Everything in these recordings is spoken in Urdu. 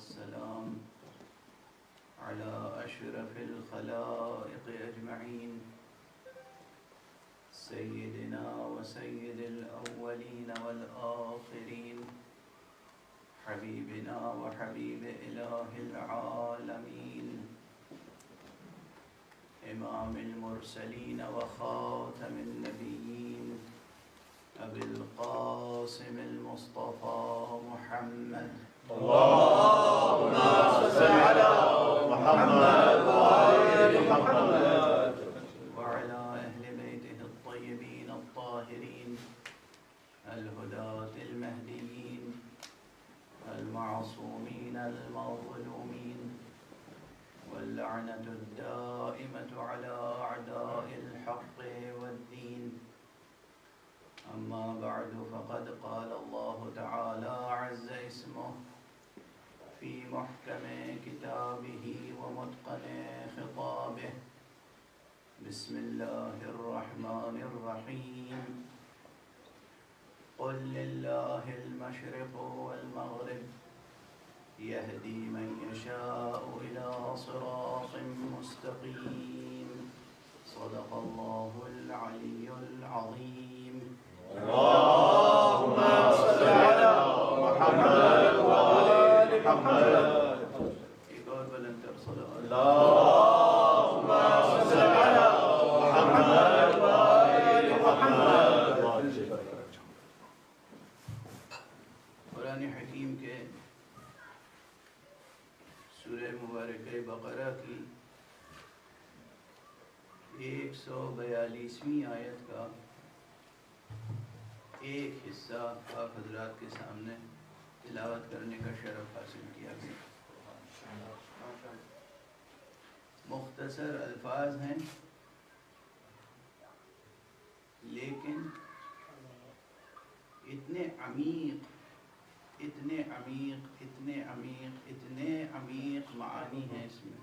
والسلام على أشرف الخلائق أجمعين سيدنا وسيد الأولين والآخرين حبيبنا وحبيب إله العالمين إمام المرسلين وخاتم النبيين أبي القاسم المصطفى محمد اللهم صل على محمد وآل محمد وعلى أهل بيته الطيبين الطاهرين الهداة المهديين المعصومين المظلومين واللعنة الدائمة على أعداء الحق والدين. أما بعد فقد قال الله تعالى عز اسمه في محكم كتابه ومتقن خطابه. بسم الله الرحمن الرحيم. قل لله المشرق والمغرب يهدي من يشاء إلى صراط مستقيم. صدق الله العلي العظيم. اللهم صل على محمد وآل محمد. ایک اور بلند تر صلوات. اللهم صل على محمد وآل محمد. قرآن حکیم کے سورہ مبارکہ بقرہ کی 142ویں آیت کا ایک حصہ آپ حضرات کے سامنے تلاوت کرنے کا شرف حاصل کیا گیا. مختصر الفاظ ہیں لیکن اتنے عمیق معانی ہیں اس میں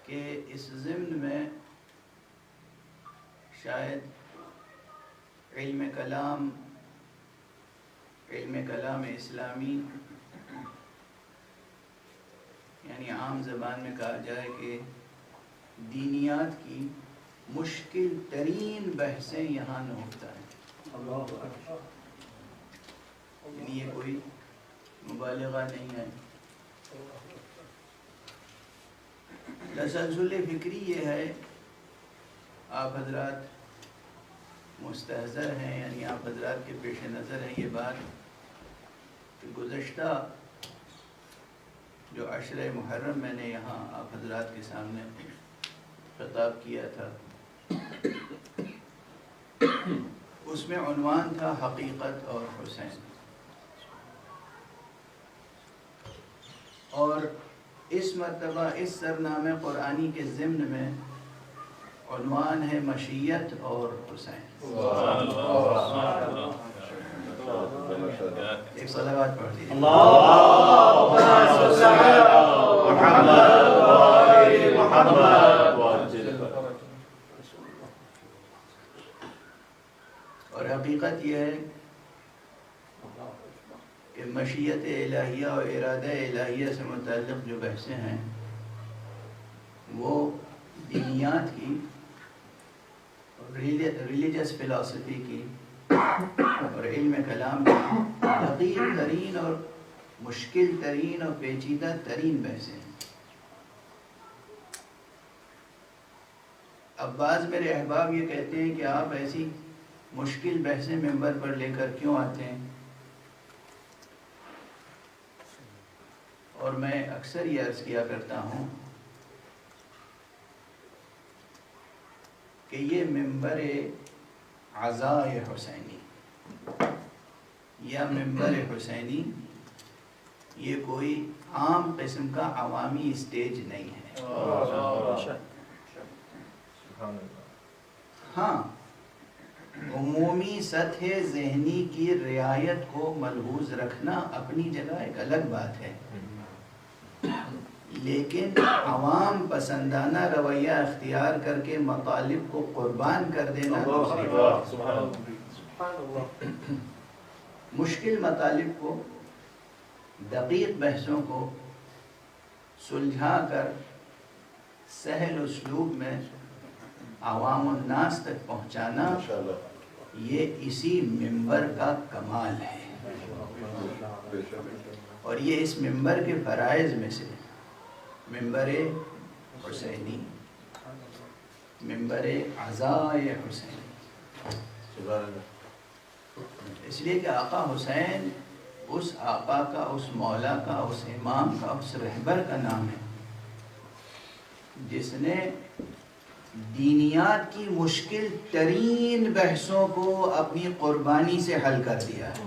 کہ اس ضمن میں شاید علم کلام اسلامی یعنی عام زبان میں کہا جائے کہ دینیات کی مشکل ترین بحثیں یہاں نہتا ہیں. یعنی یہ کوئی مبالغہ نہیں ہے. تسلسل فکری یہ ہے، آپ حضرات مستحضر ہیں، یعنی آپ حضرات کے پیش نظر ہے یہ بات کہ گزشتہ جو عشرہ محرم میں نے یہاں آپ حضرات کے سامنے خطاب کیا تھا، اس میں عنوان تھا حقیقت اور حسین، اور اس مرتبہ اس سرنامہ قرآنی کے ضمن میں عنوان ہے مشیت اور حسین. ایک صلوات پڑھ دیجیے. اللهم صل على محمد وآل محمد. اور حقیقت یہ ہے کہ مشیت الہیہ اور ارادہ الہیہ سے متعلق جو بحثیں ہیں وہ دینیات کی، ریلیجس فلاسفی کی اور علم کلام کی دقیق ترین اور مشکل ترین اور پیچیدہ ترین بحثیں ہیں. اب بعض میرے احباب یہ کہتے ہیں کہ آپ ایسی مشکل بحثیں ممبر پر لے کر کیوں آتے ہیں، اور میں اکثر یہ عرض کیا کرتا ہوں کہ یہ ممبر عزائے حسینی یا ممبر حسینی یہ کوئی عام قسم کا عوامی اسٹیج نہیں ہے. ہاں، عمومی سطح ذہنی کی رعایت کو ملحوظ رکھنا اپنی جگہ ایک الگ بات ہے، لیکن عوام پسندانہ رویہ اختیار کر کے مطالب کو قربان کر دینا دوسری بات. مشکل مطالب کو، دقیق بحثوں کو سلجھا کر سہل اسلوب میں عوام الناس تک پہنچانا، یہ اسی منبر کا کمال ہے۔ اور یہ اس منبر کے فرائض میں سے منبر حسینی، منبر عزائے حسینی، اس لیے کہ آقا حسین اس آقا کا، اس مولا کا، اس امام کا، اس رہبر کا نام ہے جس نے دینیات کی مشکل ترین بحثوں کو اپنی قربانی سے حل کر دیا ہے،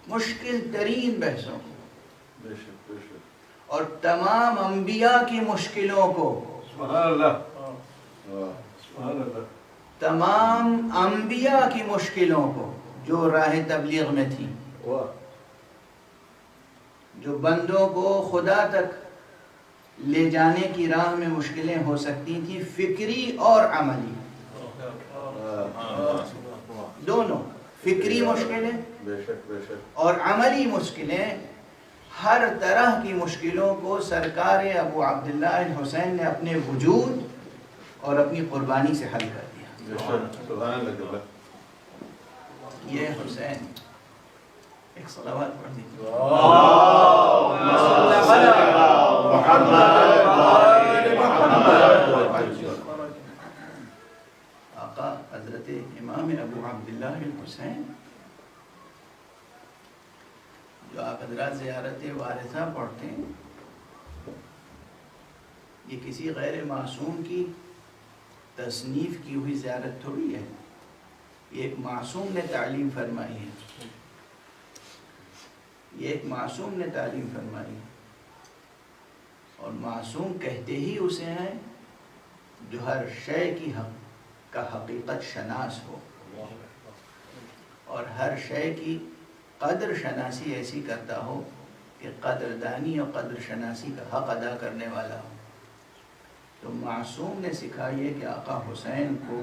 مشکل ترین بحثوں کو، اور تمام انبیاء کی مشکلوں کو، تمام انبیاء کی مشکلوں کو جو راہ تبلیغ میں تھیں، جو بندوں کو خدا تک لے جانے کی راہ میں مشکلیں ہو سکتی تھیں، فکری اور عملی دونوں، فکری مشکلیں اور عملی مشکلیں، ہر طرح کی مشکلوں کو سرکار ابو عبداللہ الحسین نے اپنے وجود اور اپنی قربانی سے حل کر دیا۔ یہ حسین، ایک صلوات پڑھ دیجیے۔ آقا حضرت امام ابو عبداللہ الحسین جو آپ حضرات زیارت وارثہ پڑھتے ہیں، یہ کسی غیر معصوم کی تصنیف کی ہوئی زیارت تھوڑی ہے، یہ ایک معصوم نے تعلیم فرمائی ہے، یہ ایک معصوم نے تعلیم فرمائی ہے، اور معصوم کہتے ہی اسے ہیں جو ہر شے کی کا حقیقت شناس ہو، اور ہر شے کی قدر شناسی ایسی کرتا ہو کہ قدردانی اور قدر شناسی کا حق ادا کرنے والا ہو۔ تو معصوم نے سکھائی ہے کہ آقا حسین کو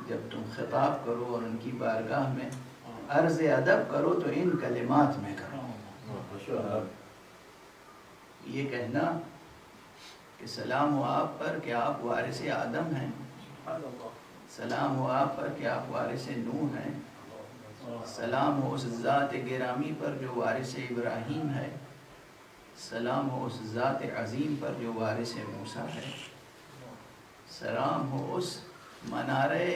جب تم خطاب کرو اور ان کی بارگاہ میں عرض ادب کرو تو ان کلمات میں کرو، یہ کہنا کہ سلام ہو آپ پر کہ آپ وارث آدم ہیں، سلام ہو آپ پر کہ آپ وارث نوح ہیں، سلام ہو اس ذات گرامی پر جو وارث ابراہیم ہے، سلام ہو اس ذات عظیم پر جو وارث موسیٰ ہے، سلام ہو اس منارے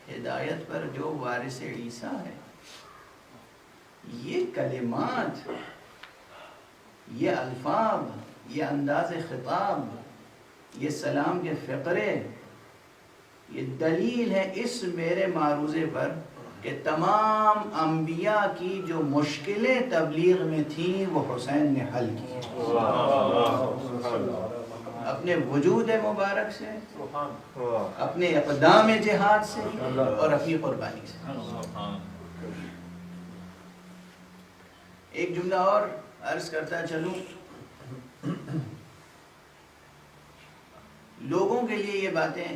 ہدایت پر جو وارث عیسیٰ ہے۔ یہ کلمات، یہ الفاظ، یہ انداز خطاب، یہ سلام کے فقرے، یہ دلیل ہے اس میرے معروضے پر کہ تمام انبیاء کی جو مشکلیں تبلیغ میں تھیں وہ حسین نے حل کی، اپنے وجود مبارک سے، اپنے اقدام جہاد سے اور اپنی قربانی سے۔ ایک جملہ اور عرض کرتا چلوں، لوگوں کے لیے یہ باتیں،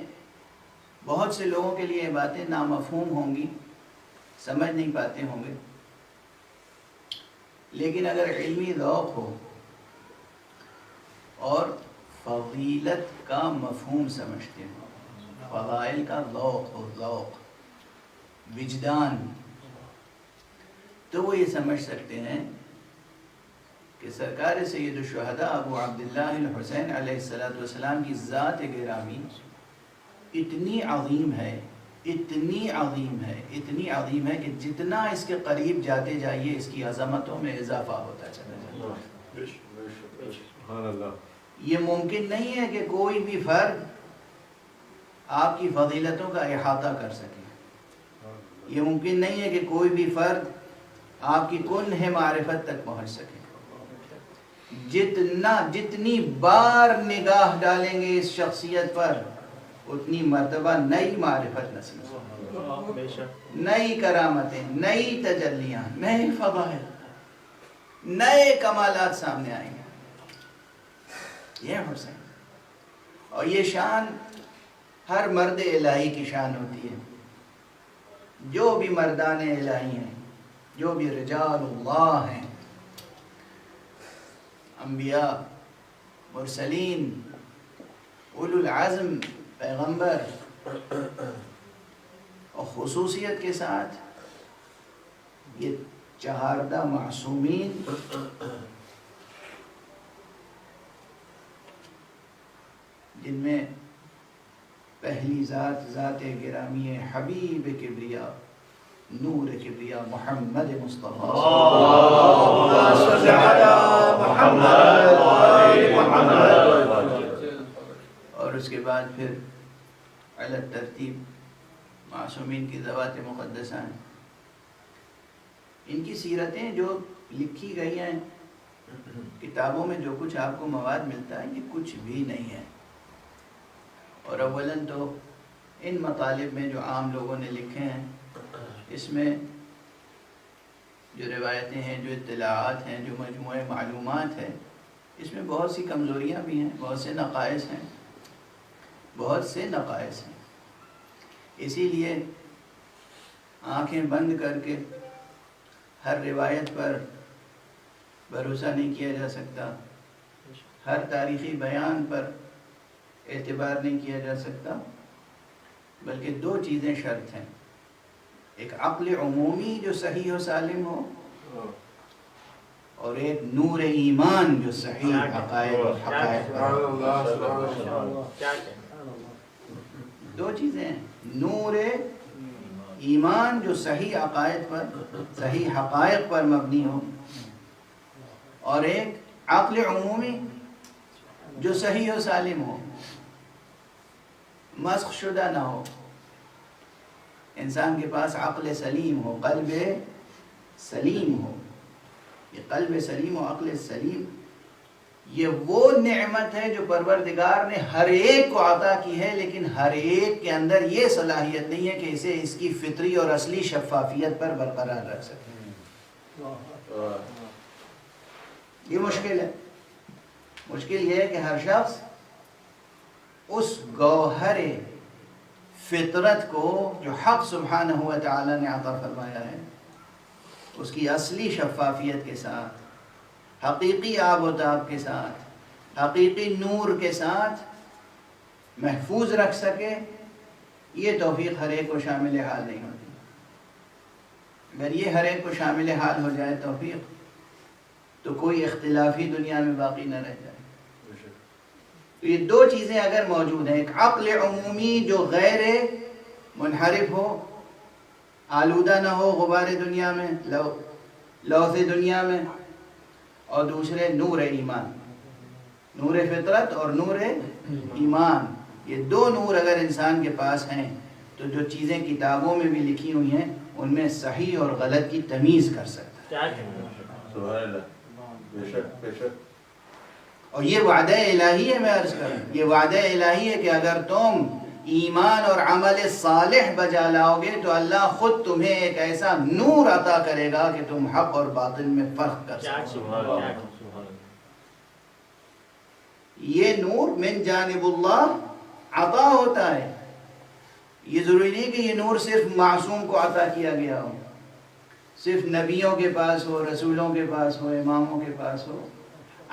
بہت سے لوگوں کے لیے یہ باتیں نامفہوم ہوں گی، سمجھ نہیں پاتے ہوں گے، لیکن اگر علمی ذوق ہو اور فضیلت کا مفہوم سمجھتے ہو، فضائل کا ذوق ہو، ذوق، وجدان، تو وہ یہ سمجھ سکتے ہیں کہ سرکار سید الشہداء ابو عبداللہ الحسین علیہ السلام کی ذات گرامی اتنی عظیم ہے، اتنی عظیم ہے، اتنی عظیم ہے کہ جتنا اس کے قریب جاتے جائیے اس کی عظمتوں میں اضافہ ہوتا چلا جاتا ہے۔ یہ ممکن نہیں ہے کہ کوئی بھی فرد آپ کی فضیلتوں کا احاطہ کر سکے، یہ ممکن نہیں ہے کہ کوئی بھی فرد آپ کی کنہ معرفت تک پہنچ سکے۔ جتنی بار نگاہ ڈالیں گے اس شخصیت پر اتنی مرتبہ نئی معرفت نصیب ہوگی، نئی کرامتیں، نئی تجلیاں، نئے فضائل، نئے کمالات سامنے آئیں گے۔ یہ حسین، اور یہ شان ہر مرد الہی کی شان ہوتی ہے، جو بھی مردان الہی ہیں جو بھی رجال اللہ ہیں، انبیاء، مرسلین، اولو العزم پیغمبر، اور خصوصیت کے ساتھ یہ 4 معصومین جن میں پہلی ذات ذات گرامی حبیب کبریا نور کبریا محمد مصطفیٰ اور اس کے بعد پھر علی ترتیب معصومین کی ذوات مقدسہ ہیں. ان کی سیرتیں جو لکھی گئی ہیں کتابوں میں، جو کچھ آپ کو مواد ملتا ہے، یہ کچھ بھی نہیں ہے. اور اولاً تو ان مطالب میں جو عام لوگوں نے لکھے ہیں، اس میں جو روایتیں ہیں، جو اطلاعات ہیں، جو مجموعہ معلومات ہے، اس میں بہت سی کمزوریاں بھی ہیں، بہت سے نقائص ہیں، اسی لیے آنکھیں بند کر کے ہر روایت پر بھروسہ نہیں کیا جا سکتا، ہر تاریخی بیان پر اعتبار نہیں کیا جا سکتا، بلکہ 2 چیزیں شرط ہیں. ایک عقل عمومی جو صحیح و سالم ہو، اور ایک نور ایمان جو صحیح حقائق و حقائق پر. 2 چیزیں ہیں، نور ایمان جو صحیح عقائد پر، صحیح حقائق پر مبنی ہو، اور ایک عقل عمومی جو صحیح و سالم ہو، مسخ شدہ نہ ہو. انسان کے پاس عقل سلیم ہو، قلب سلیم ہو. یہ قلب سلیم و عقل سلیم، یہ وہ نعمت ہے جو پروردگار نے ہر ایک کو عطا کی ہے، لیکن ہر ایک کے اندر یہ صلاحیت نہیں ہے کہ اسے اس کی فطری اور اصلی شفافیت پر برقرار رکھ سکے. یہ مشکل ہے. مشکل یہ ہے کہ ہر شخص اس گوہر فطرت کو جو حق سبحانہ و تعالی نے عطا فرمایا ہے، اس کی اصلی شفافیت کے ساتھ، حقیقی آب و تاب کے ساتھ، حقیقی نور کے ساتھ محفوظ رکھ سکے. یہ توفیق ہر ایک کو شامل حال نہیں ہوتی. اگر یہ ہر ایک کو شامل حال ہو جائے توفیق، تو کوئی اختلافی دنیا میں باقی نہ رہ جائے. تو یہ 2 چیزیں اگر موجود ہیں، ایک عقل عمومی جو غیر منحرف ہو، آلودہ نہ ہو غبار دنیا میں، لوث دنیا میں، اور دوسرے نور ایمان، نور فطرت اور نور ایمان. یہ 2 نور اگر انسان کے پاس ہیں تو جو چیزیں کتابوں میں بھی لکھی ہوئی ہیں ان میں صحیح اور غلط کی تمیز کر سکتا ہے. اور یہ وعدہ الہی ہے. میں عرض کروں، یہ وعدہ الہی ہے کہ اگر تم ایمان اور عمل صالح بجا لاؤ گے تو اللہ خود تمہیں ایک ایسا نور عطا کرے گا کہ تم حق اور باطل میں فرق کر سکو. یہ نور من جانب اللہ عطا ہوتا ہے. یہ ضروری نہیں کہ یہ نور صرف معصوم کو عطا کیا گیا ہو، صرف نبیوں کے پاس ہو، رسولوں کے پاس ہو، اماموں کے پاس ہو.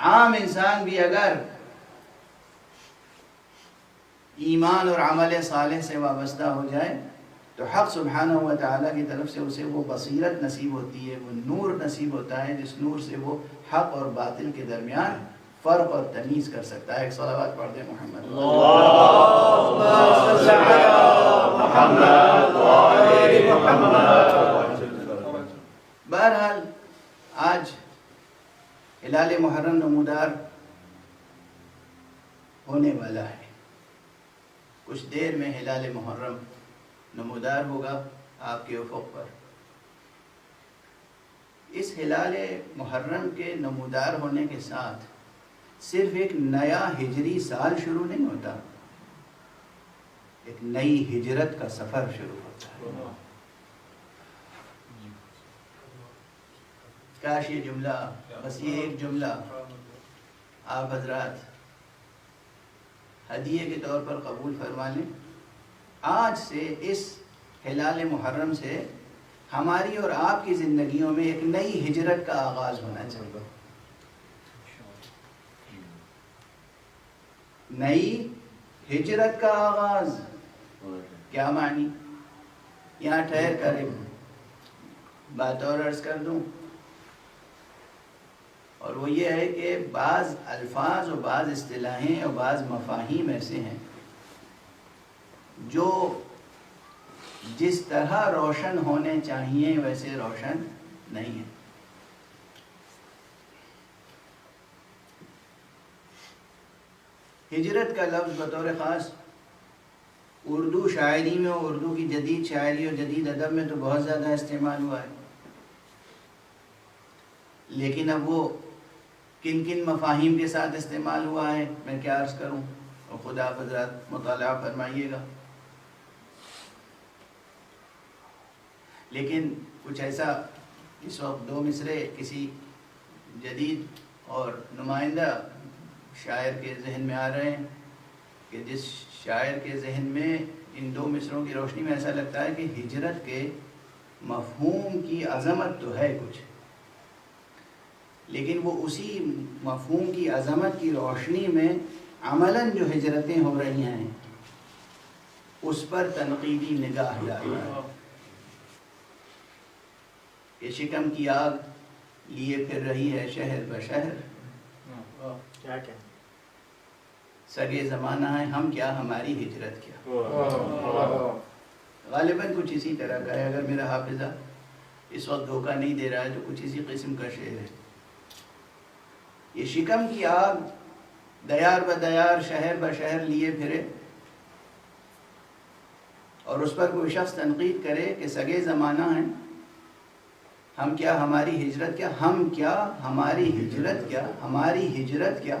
عام انسان بھی اگر ایمان اور عمل صالح سے وابستہ ہو جائے تو حق سبحانہ و تعالیٰ کی طرف سے اسے وہ بصیرت نصیب ہوتی ہے، وہ نور نصیب ہوتا ہے جس نور سے وہ حق اور باطل کے درمیان فرق اور تمیز کر سکتا ہے. ایک صلوات پڑھ دیں محمد. بہرحال آج ہلال محرم نمودار ہونے والا ہے. کچھ دیر میں ہلال محرم نمودار ہوگا آپ کے افق پر. اس ہلال محرم کے نمودار ہونے کے ساتھ صرف ایک نیا ہجری سال شروع نہیں ہوتا، ایک نئی ہجرت کا سفر شروع ہوتا ہے. کاش یہ جملہ، بس یہ ایک جملہ آپ حضرات ہدیے کے طور پر قبول فرما لیں. آج سے اس ہلال محرم سے ہماری اور آپ کی زندگیوں میں ایک نئی ہجرت کا آغاز ہونا چاہیے. نئی ہجرت کا آغاز کیا معنی؟ یہاں ٹھہر کر ایک بات اور عرض کر دوں، اور وہ یہ ہے کہ بعض الفاظ اور بعض اصطلاحیں اور بعض مفاہیم ایسے ہیں جو جس طرح روشن ہونے چاہیے ویسے روشن نہیں ہیں. ہجرت کا لفظ بطور خاص اردو شاعری میں اور اردو کی جدید شاعری اور جدید ادب میں تو بہت زیادہ استعمال ہوا ہے، لیکن اب وہ کن کن مفاہیم کے ساتھ استعمال ہوا ہے میں کیا عرض کروں، اور خدا حضرات مطالعہ فرمائیے گا. لیکن کچھ ایسا اس وقت دو مصرے کسی جدید اور نمائندہ شاعر کے ذہن میں آ رہے ہیں کہ جس شاعر کے ذہن میں ان دو مصروں کی روشنی میں ایسا لگتا ہے کہ ہجرت کے مفہوم کی عظمت تو ہے کچھ، لیکن وہ اسی مفہوم کی عظمت کی روشنی میں عملاً جو ہجرتیں ہو رہی ہیں اس پر تنقیدی نگاہ ڈال رہا ہے کہ شکم کی آگ لیے پھر رہی ہے شہر بشہر، سگے زمانہ ہے ہم کیا ہماری ہجرت کیا. غالباً کچھ اسی طرح کا ہے، اگر میرا حافظہ اس وقت دھوکہ نہیں دے رہا ہے تو کچھ اسی قسم کا شعر ہے. یہ شکم کی آگ دیار بدیار شہر بشہر لیے پھرے، اور اس پر کوئی شخص تنقید کرے کہ سگے زمانہ ہیں ہم کیا ہماری ہجرت کیا، ہم کیا ہماری ہجرت کیا، ہماری ہجرت کیا.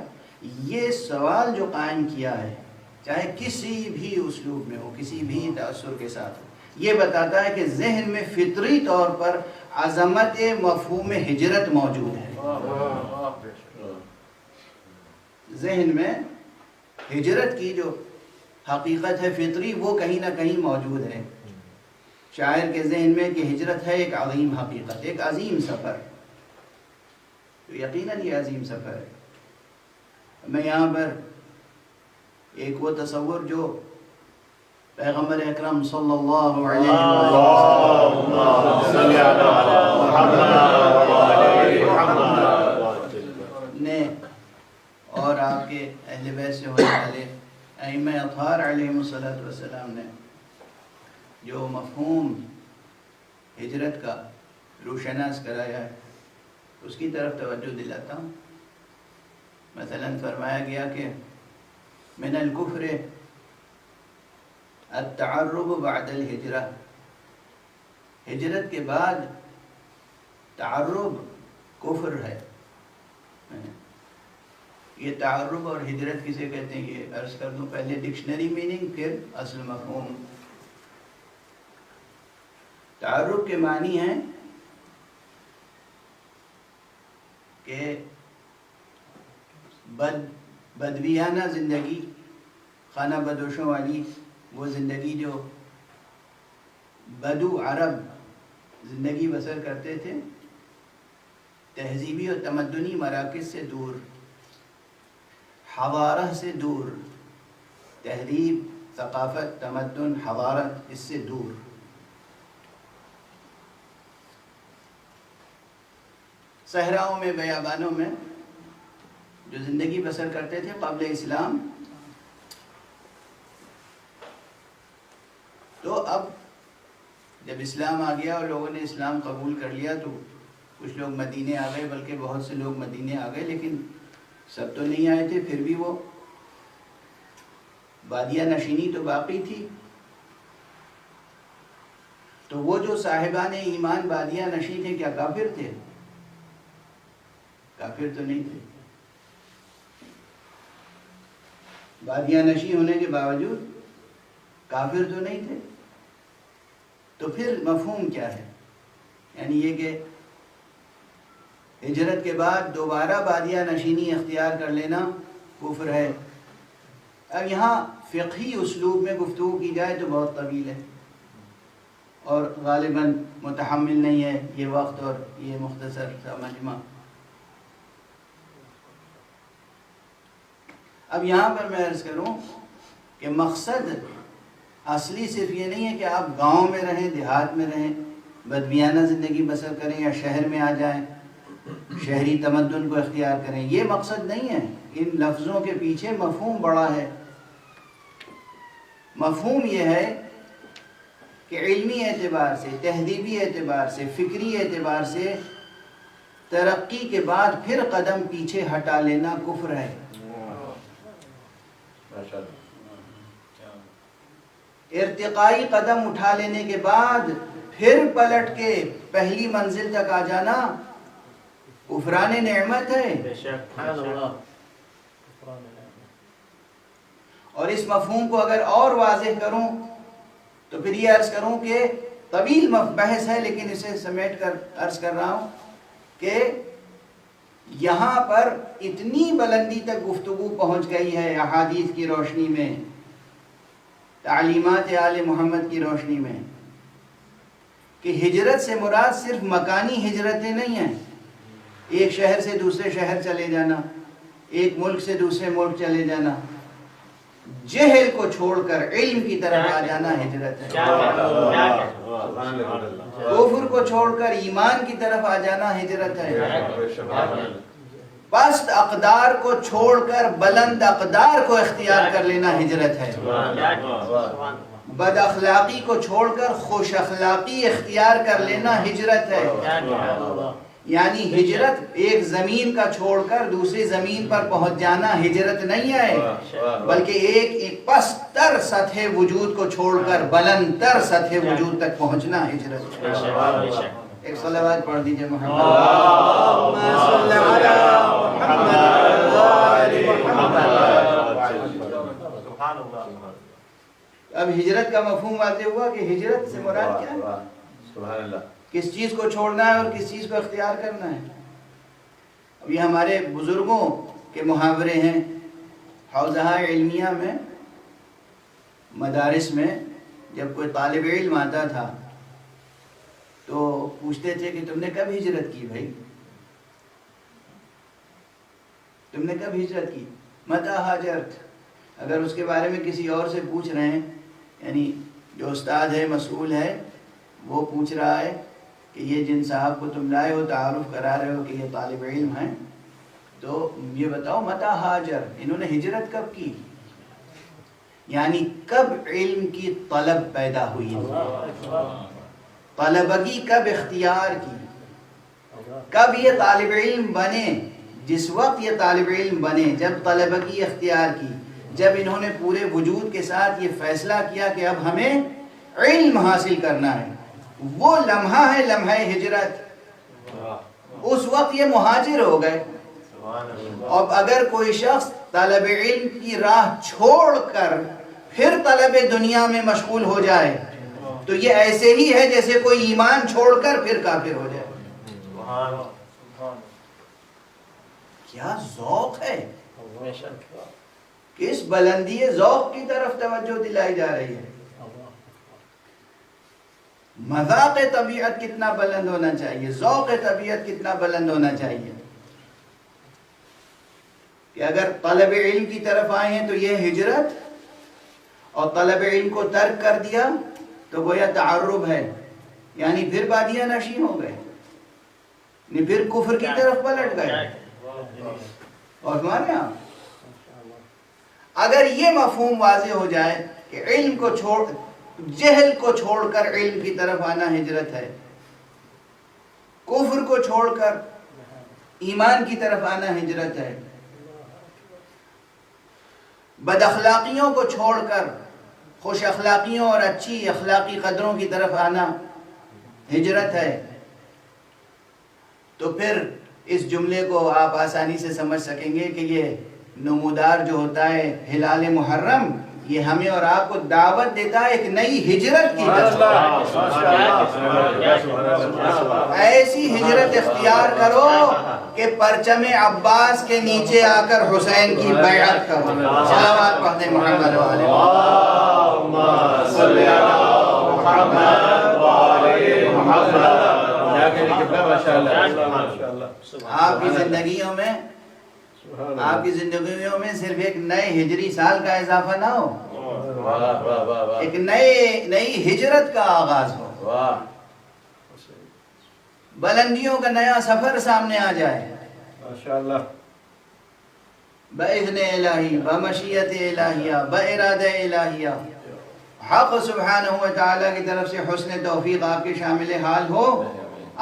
یہ سوال جو قائم کیا ہے چاہے کسی بھی اسلوب میں ہو، کسی بھی تأثر کے ساتھ ہو، یہ بتاتا ہے کہ ذہن میں فطری طور پر عظمت مفہوم ہجرت موجود ہے. ذہن میں ہجرت کی جو حقیقت ہے فطری وہ کہیں نہ کہیں موجود ہے. شاعر کے ذہن میں کہ ہجرت ہے ایک عظیم حقیقت، ایک عظیم سفر، تو یقیناً یہ عظیم سفر ہے. میں یہاں پر ایک وہ تصور جو پیغمبر اکرم صلی اللہ علیہ وسلم نے اور آپ کے اہل بیت سے ہونے والے ائمہ اطہار علیہم السلام نے جو مفہوم ہجرت کا روشناس کرایا ہے اس کی طرف توجہ دلاتا ہوں. مثلا فرمایا گیا کہ من الکفر التعرب بعد الہجرہ، ہجرت کے بعد تعرب کفر ہے. یہ تعرب اور ہجرت کسے کہتے ہیں یہ عرض کر دوں، پہلے ڈکشنری میننگ پھر اصل مفہوم. تعرب کے معنی ہیں کہ بدویانہ زندگی، خانہ بدوشوں والی وہ زندگی جو بدو عرب زندگی بسر کرتے تھے، تہذیبی اور تمدنی مراکز سے دور، حضارہ سے دور، تہذیب، ثقافت، تمدن، حضارت اس سے دور. صحراؤں میں، بیابانوں میں جو زندگی بسر کرتے تھے قبل اسلام، تو اب جب اسلام آ گیا اور لوگوں نے اسلام قبول کر لیا تو کچھ لوگ مدینے آ گئے، بلکہ بہت سے لوگ مدینے آ گئے، لیکن سب تو نہیں آئے تھے، پھر بھی وہ بادیہ نشینی تو باقی تھی. تو وہ جو صاحبان ایمان بادیہ نشین تھے کیا کافر تھے؟ کافر تو نہیں تھے. بادیہ نشی ہونے کے باوجود کافر تو نہیں تھے. تو پھر مفہوم کیا ہے؟ یعنی یہ کہ ہجرت کے بعد دوبارہ بادیہ نشینی اختیار کر لینا کفر ہے. اب یہاں فقہی اسلوب میں گفتگو کی جائے تو بہت طویل ہے، اور غالباً متحمل نہیں ہے یہ وقت اور یہ مختصر سا مجمع. اب یہاں پر میں عرض کروں کہ مقصد اصلی صرف یہ نہیں ہے کہ آپ گاؤں میں رہیں، دیہات میں رہیں، بدویانہ زندگی بسر کریں یا شہر میں آ جائیں، شہری تمدن کو اختیار کریں. یہ مقصد نہیں ہے. ان لفظوں کے پیچھے مفہوم بڑا ہے. مفہوم یہ ہے کہ علمی اعتبار سے، تہذیبی اعتبار سے، فکری اعتبار سے ترقی کے بعد پھر قدم پیچھے ہٹا لینا کفر ہے. ارتقائی قدم اٹھا لینے کے بعد پھر پلٹ کے پہلی منزل تک آ جانا کفران نعمت ہے. اور اس مفہوم کو اگر اور واضح کروں تو پھر یہ عرض کروں کہ طویل بحث ہے، لیکن اسے سمیٹ کر عرض کر رہا ہوں کہ یہاں پر اتنی بلندی تک گفتگو پہنچ گئی ہے احادیث کی روشنی میں، تعلیمات آل محمد کی روشنی میں، کہ ہجرت سے مراد صرف مکانی ہجرتیں نہیں ہیں. ایک شہر سے دوسرے شہر چلے جانا، ایک ملک سے دوسرے ملک چلے جانا، جہل کو چھوڑ کر علم کی طرف آ جانا ہجرت ہے. کفر کو چھوڑ کر ایمان کی طرف آ جانا ہجرت ہے. پست اقدار کو چھوڑ کر بلند اقدار کو اختیار کر لینا ہجرت ہے. بد اخلاقی کو چھوڑ کر خوش اخلاقی اختیار کر لینا ہجرت ہے. یعنی ہجرت ایک زمین کا چھوڑ کر دوسری زمین پر پہنچ جانا ہجرت نہیں ہے، بلکہ ایک پست تر سطح وجود کو چھوڑ کر بلند تر سطح وجود تک پہنچنا ہجرت ہے. ایک صلوات پڑھ دیجئے محمد. اب ہجرت کا مفہوم واضح ہوا کہ ہجرت سے مراد کیا ہے، کس چیز کو چھوڑنا ہے اور کس چیز کو اختیار کرنا ہے. اب یہ ہمارے بزرگوں کے محاورے ہیں. حوزہ علمیہ میں، مدارس میں جب کوئی طالب علم آتا تھا تو پوچھتے تھے کہ تم نے کب ہجرت کی بھائی، تم نے کب ہجرت کی، متى ہاجرت. اگر اس کے بارے میں کسی اور سے پوچھ رہے ہیں، یعنی جو استاد ہے، مسئول ہے، وہ پوچھ رہا ہے کہ یہ جن صاحب کو تم لائے ہو، تعارف کرا رہے ہو کہ یہ طالب علم ہیں، تو یہ بتاؤ متى ہاجر، انہوں نے ہجرت کب کی، یعنی کب علم کی طلب پیدا ہوئی، طلبگی کب اختیار کی، کب یہ طالب علم بنے. جس وقت یہ طالب علم بنے، جب طلبگی اختیار کی، جب انہوں نے پورے وجود کے ساتھ یہ فیصلہ کیا کہ اب ہمیں علم حاصل کرنا ہے، وہ لمحہ ہے لمحہ ہجرت. اس وقت یہ مہاجر ہو گئے. اب اگر کوئی شخص طلب علم کی راہ چھوڑ کر پھر طلب دنیا میں مشغول ہو جائے تو یہ ایسے ہی ہے جیسے کوئی ایمان چھوڑ کر پھر کافر ہو جائے. کیا ذوق ہے، کس بلندی ذوق کی طرف توجہ دلائی جا رہی ہے. مذاق طبیعت کتنا بلند ہونا چاہیے، ذوق طبیعت کتنا بلند ہونا چاہیے کہ اگر طلب علم کی طرف آئے ہیں تو یہ ہجرت، اور طلب علم کو ترک کر دیا تو گویا تعرب ہے، یعنی پھر بادیہ نشین ہو گئے، یعنی پھر کفر کی طرف پلٹ گئے. اور ہمارے یہاں اگر یہ مفہوم واضح ہو جائے کہ علم کو چھوڑ، جہل کو چھوڑ کر علم کی طرف آنا ہجرت ہے، کفر کو چھوڑ کر ایمان کی طرف آنا ہجرت ہے، بد اخلاقیوں کو چھوڑ کر خوش اخلاقیوں اور اچھی اخلاقی قدروں کی طرف آنا ہجرت ہے، تو پھر اس جملے کو آپ آسانی سے سمجھ سکیں گے کہ یہ نمودار جو ہوتا ہے ہلال محرم، یہ ہمیں اور آپ کو دعوت دیتا ہے ایک نئی ہجرت کی طرف. ایسی ہجرت اختیار کرو کہ پرچم عباس کے نیچے آ کر حسین کی بیعت کرو. صلوات پڑھتے محمد و علیہ. آپ کی زندگیوں میں صرف ایک نئے ہجری سال کا اضافہ نہ ہو، ایک نئی ہجرت کا آغاز ہو، بلندیوں کا نیا سفر سامنے آ جائے ماشاءاللہ، بإذن الہی، بمشیت الہیہ، بإرادہ الہیہ، حق سبحانہ وتعالی کی طرف سے حسن توفیق آپ کے شامل حال ہو،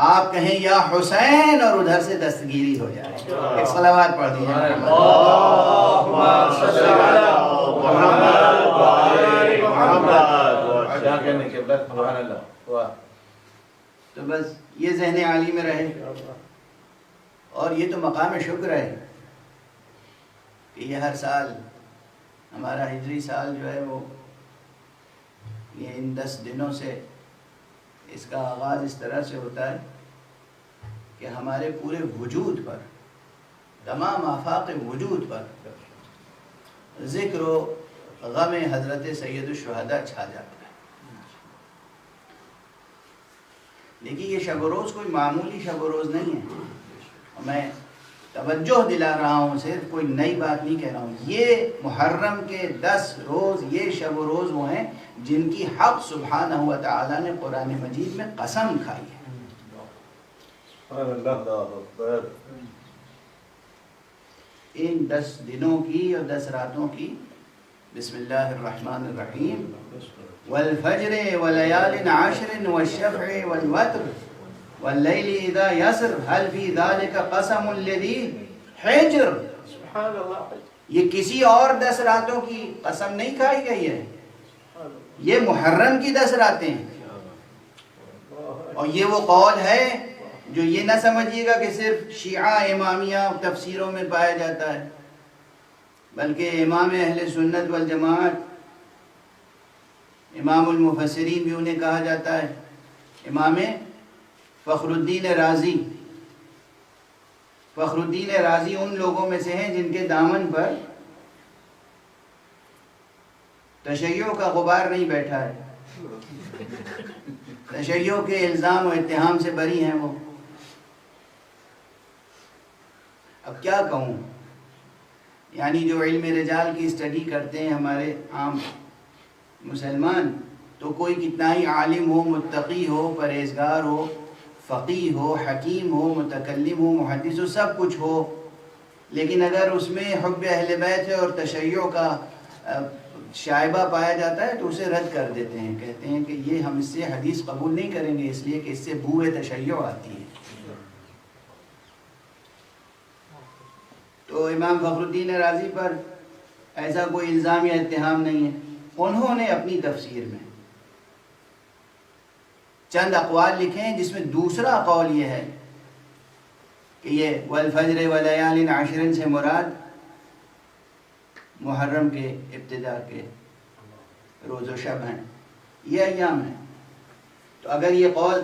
آپ کہیں یا حسین اور ادھر سے دستگیری ہو جائے۔ ایک صلوات پڑھ دیجیے۔ اللہم صلی علی محمد و آل محمد۔ کیا کہنے کے بعد سبحان اللہ۔ تو بس یہ ذہن عالی میں رہے، اور یہ تو مقام شکر ہے کہ یہ ہر سال ہمارا ہجری سال جو ہے وہ یہ ان 10 دنوں سے اس کا آغاز اس طرح سے ہوتا ہے کہ ہمارے پورے وجود پر، تمام آفاق وجود پر ذکر و غم حضرت سید الشہداء چھا جاتا ہے۔ لیکن یہ شب و روز کوئی معمولی شب و روز نہیں ہے، میں توجہ دلا رہا ہوں، صرف کوئی نئی بات نہیں کہہ رہا ہوں۔ یہ محرم کے 10 روز، یہ شب و روز وہ ہیں جن کی حق سبحانہ و تعالی نے قرآن مجید میں قسم کھائی ہے۔ ان 10 دنوں کی اور 10 راتوں کی بسم اللہ الرحمن الرحیم، والفجر ولیال عشر والشفع والوتر واللیل اذا یسر هل فی ذلک قسم لذی حجر۔ یہ کسی اور 10 راتوں کی قسم نہیں کھائی گئی ہے، یہ محرم کی 10 راتیں ہیں۔ اور یہ وہ قول ہے جو یہ نہ سمجھیے گا کہ صرف شیعہ امامیہ تفسیروں میں پایا جاتا ہے، بلکہ امام اہل سنت والجماعت، امام المفسرین بھی انہیں کہا جاتا ہے، امام فخر الدین رازی ان لوگوں میں سے ہیں جن کے دامن پر تشیع کا غبار نہیں بیٹھا ہے، تشیع کے الزام و اتہام سے بری ہیں وہ۔ اب کیا کہوں، یعنی جو علم رجال کی اسٹڈی کرتے ہیں ہمارے عام مسلمان، تو کوئی کتنا ہی عالم ہو، متقی ہو، پرہیزگار ہو، فقیہ ہو، حکیم ہو، متکلم ہو، محدث ہو، سب کچھ ہو، لیکن اگر اس میں حب اہل بیت اور تشیع کا شائبہ پایا جاتا ہے تو اسے رد کر دیتے ہیں، کہتے ہیں کہ یہ ہم اس سے حدیث قبول نہیں کریں گے، اس لیے کہ اس سے بوئے تشیع آتی ہے۔ تو امام فخر الدین رازی پر ایسا کوئی الزام یا اتہام نہیں ہے۔ انہوں نے اپنی تفسیر میں چند اقوال لکھے ہیں، جس میں دوسرا قول یہ ہے کہ یہ والفجر ولیال عشر سے مراد محرم کے ابتدا کے روز و شب ہیں، یہ ایام ہیں۔ تو اگر یہ قول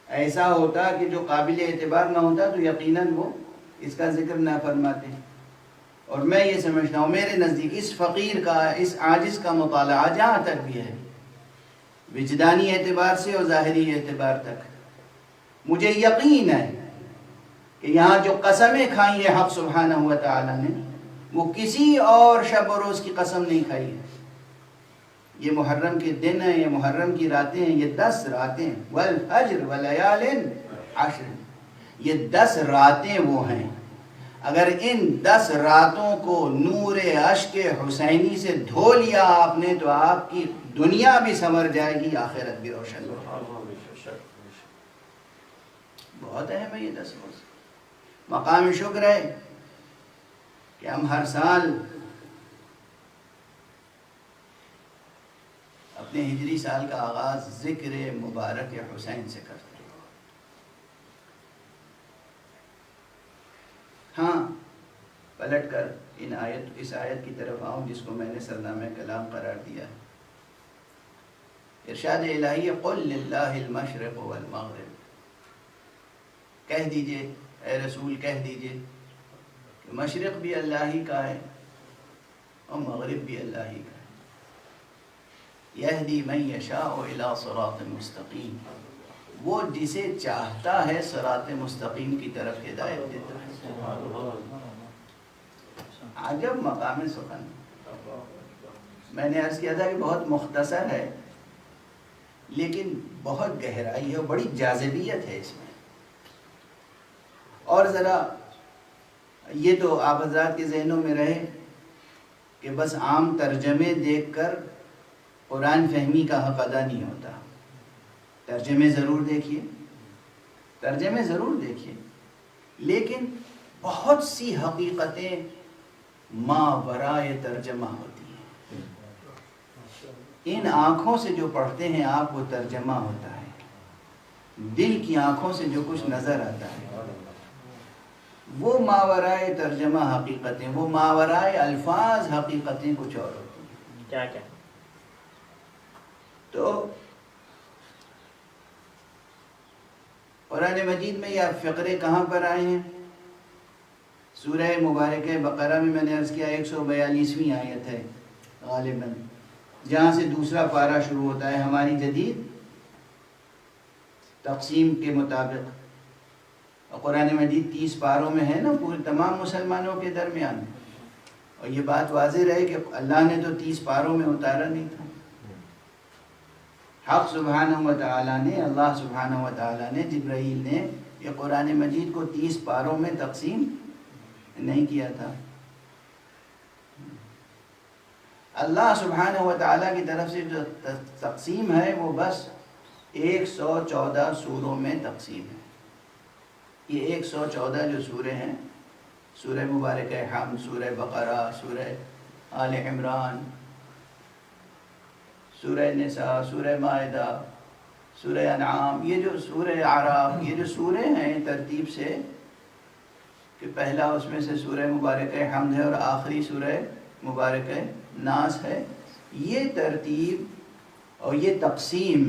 ایسا ہوتا کہ جو قابل اعتبار نہ ہوتا تو یقیناً وہ اس کا ذکر نہ فرماتے۔ اور میں یہ سمجھتا ہوں، میرے نزدیک اس فقیر کا، اس عاجز کا مطالعہ جہاں تک بھی ہے، وجدانی اعتبار سے اور ظاہری اعتبار تک، مجھے یقین ہے کہ یہاں جو قسمیں کھائی ہیں حق سبحانہ و تعالی نے، وہ کسی اور شب و روز کی قسم نہیں کھائی ہے۔ یہ محرم کے دن ہیں، یہ محرم کی راتیں ہیں، یہ 10 راتیں، والفجر ولیال عشر، یہ 10 راتیں وہ ہیں۔ اگر ان 10 راتوں کو نور عشق حسینی سے دھو لیا آپ نے تو آپ کی دنیا بھی سنور جائے گی، آخرت بھی روشن ہو جائے گی۔ بہت اہم ہے یہ 10 روز۔ مقام شکر ہے کہ ہم ہر سال اپنے ہجری سال کا آغاز ذکر مبارک حسین سے کرتے ہیں۔ ہاں، پلٹ کر اس آیت کی طرف آؤں جس کو میں نے سرنامہ کلام قرار دیا ہے۔ ارشاد الہی قل للہ المشرق والمغرب، کہہ دیجئے اے رسول، کہہ دیجئے کہ مشرق بھی اللہ ہی کا ہے اور مغرب بھی اللہ ہی کا ہے۔ یہدی من یشاء الی صراط مستقیم، وہ جسے چاہتا ہے صراط مستقیم کی طرف ہدایت دیتا ہے۔ عجب مقام سخن۔ میں نے عرض کیا تھا کہ بہت مختصر ہے لیکن بہت گہرائی ہے، بڑی جاذبیت ہے اس میں۔ اور ذرا یہ تو آپ حضرات کے ذہنوں میں رہے کہ بس عام ترجمے دیکھ کر قرآن فہمی کا حق ادا نہیں ہوتا۔ ترجمے ضرور دیکھیے، ترجمے ضرور دیکھیے، لیکن بہت سی حقیقتیں ما ورائے ترجمہ ہوتی ہیں۔ ان آنکھوں سے جو پڑھتے ہیں آپ وہ ترجمہ ہوتا ہے، دل کی آنکھوں سے جو کچھ نظر آتا ہے وہ ماورائے ترجمہ حقیقتیں، وہ ماورائے الفاظ حقیقتیں کچھ اور ہوتی ہیں۔ کیا کیا؟ تو قرآن مجید میں یہ فقرے کہاں پر آئے ہیں؟ سورہ مبارکہ بقرہ میں نے عرض کیا 142ویں آیت ہے غالباً، جہاں سے دوسرا پارہ شروع ہوتا ہے ہماری جدید تقسیم کے مطابق۔ قرآن مجید 30 پاروں میں ہے نا پورے تمام مسلمانوں کے درمیان، اور یہ بات واضح رہے کہ اللہ نے تو 30 پاروں میں اتارا نہیں تھا۔ حق سبحانہ و تعالیٰ نے، اللہ سبحانہ و تعالیٰ نے، جبرائیل نے یہ قرآن مجید کو 30 پاروں میں تقسیم نہیں کیا تھا۔ اللہ سبحانہ و تعالیٰ کی طرف سے جو تقسیم ہے وہ بس 114 سوروں میں تقسیم ہے۔ یہ 114 جو سورے ہیں، سورہ مبارکہ حمد، سورہ بقرہ، سورہ آل عمران، سورہ نساء، سورہ مائدہ، سورہ انعام، یہ جو سورہ اعراف، یہ جو سورے ہیں ترتیب سے کہ پہلا اس میں سے سورہ مبارکہ حمد ہے اور آخری سورہ مبارکہ ناس ہے، یہ ترتیب اور یہ تقسیم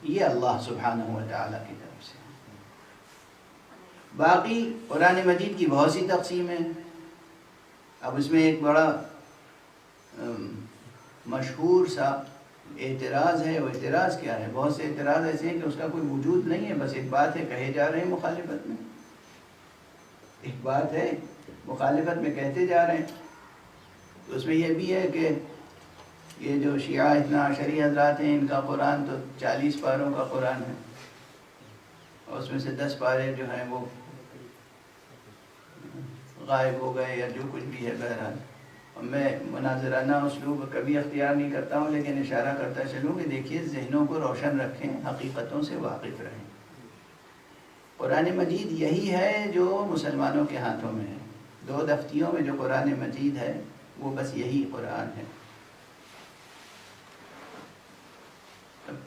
یہ اللہ سبحانہ و تعالیٰ کی طرف سے۔ باقی قرآن مجید کی بہت سی تقسیم ہیں۔ اب اس میں ایک بڑا مشہور سا اعتراض ہے، وہ اعتراض کیا ہے؟ بہت سے اعتراض ایسے ہیں کہ اس کا کوئی وجود نہیں ہے، بس ایک بات ہے کہے جا رہے ہیں مخالفت میں، ایک بات ہے مخالفت میں کہتے جا رہے ہیں۔ تو اس میں یہ بھی ہے کہ یہ جو شیعہ اثنا عشری حضرات ہیں ان کا قرآن تو 40 پاروں کا قرآن ہے، اور اس میں سے 10 پارے جو ہیں وہ غائب ہو گئے یا جو کچھ بھی ہے۔ بہرحال میں مناظرانہ اسلوب کبھی اختیار نہیں کرتا ہوں، لیکن اشارہ کرتا چلوں کہ دیکھیے ذہنوں کو روشن رکھیں، حقیقتوں سے واقف رہیں۔ قرآن مجید یہی ہے جو مسلمانوں کے ہاتھوں میں ہے، 2 دفتیوں میں جو قرآن مجید ہے وہ بس یہی قرآن ہے۔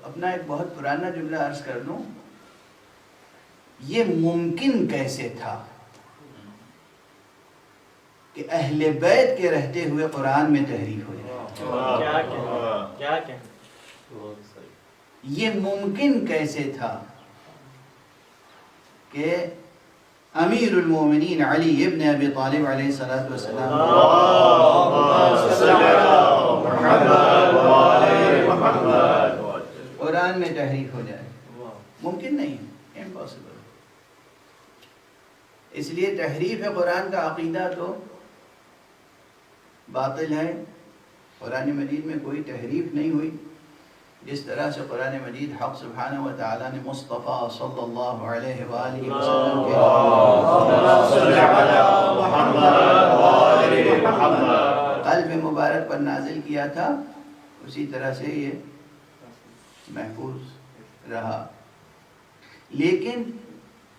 اپنا ایک بہت پرانا جملہ عرض کر دوں، یہ ممکن کیسے تھا کہ اہل بیت کے رہتے ہوئے قرآن میں تحریف ہو جائے؟ کیا کیا؟ یہ ممکن کیسے تھا کہ امیر المومنین علی ابن ابی طالب علیہ السلام قرآن میں تحریف ہو جائے؟ ممکن نہیں، امپاسبل۔ اس لیے تحریف قرآن کا عقیدہ تو باطل ہے۔ قرآن مجید میں کوئی تحریف نہیں ہوئی، جس طرح سے قرآن مجید حق سبحانہ و تعالیٰ نے مصطفیٰ صلی اللہ علیہ وآلہ وسلم کے قلب مبارک پر نازل کیا تھا، اسی طرح سے یہ محفوظ رہا۔ لیکن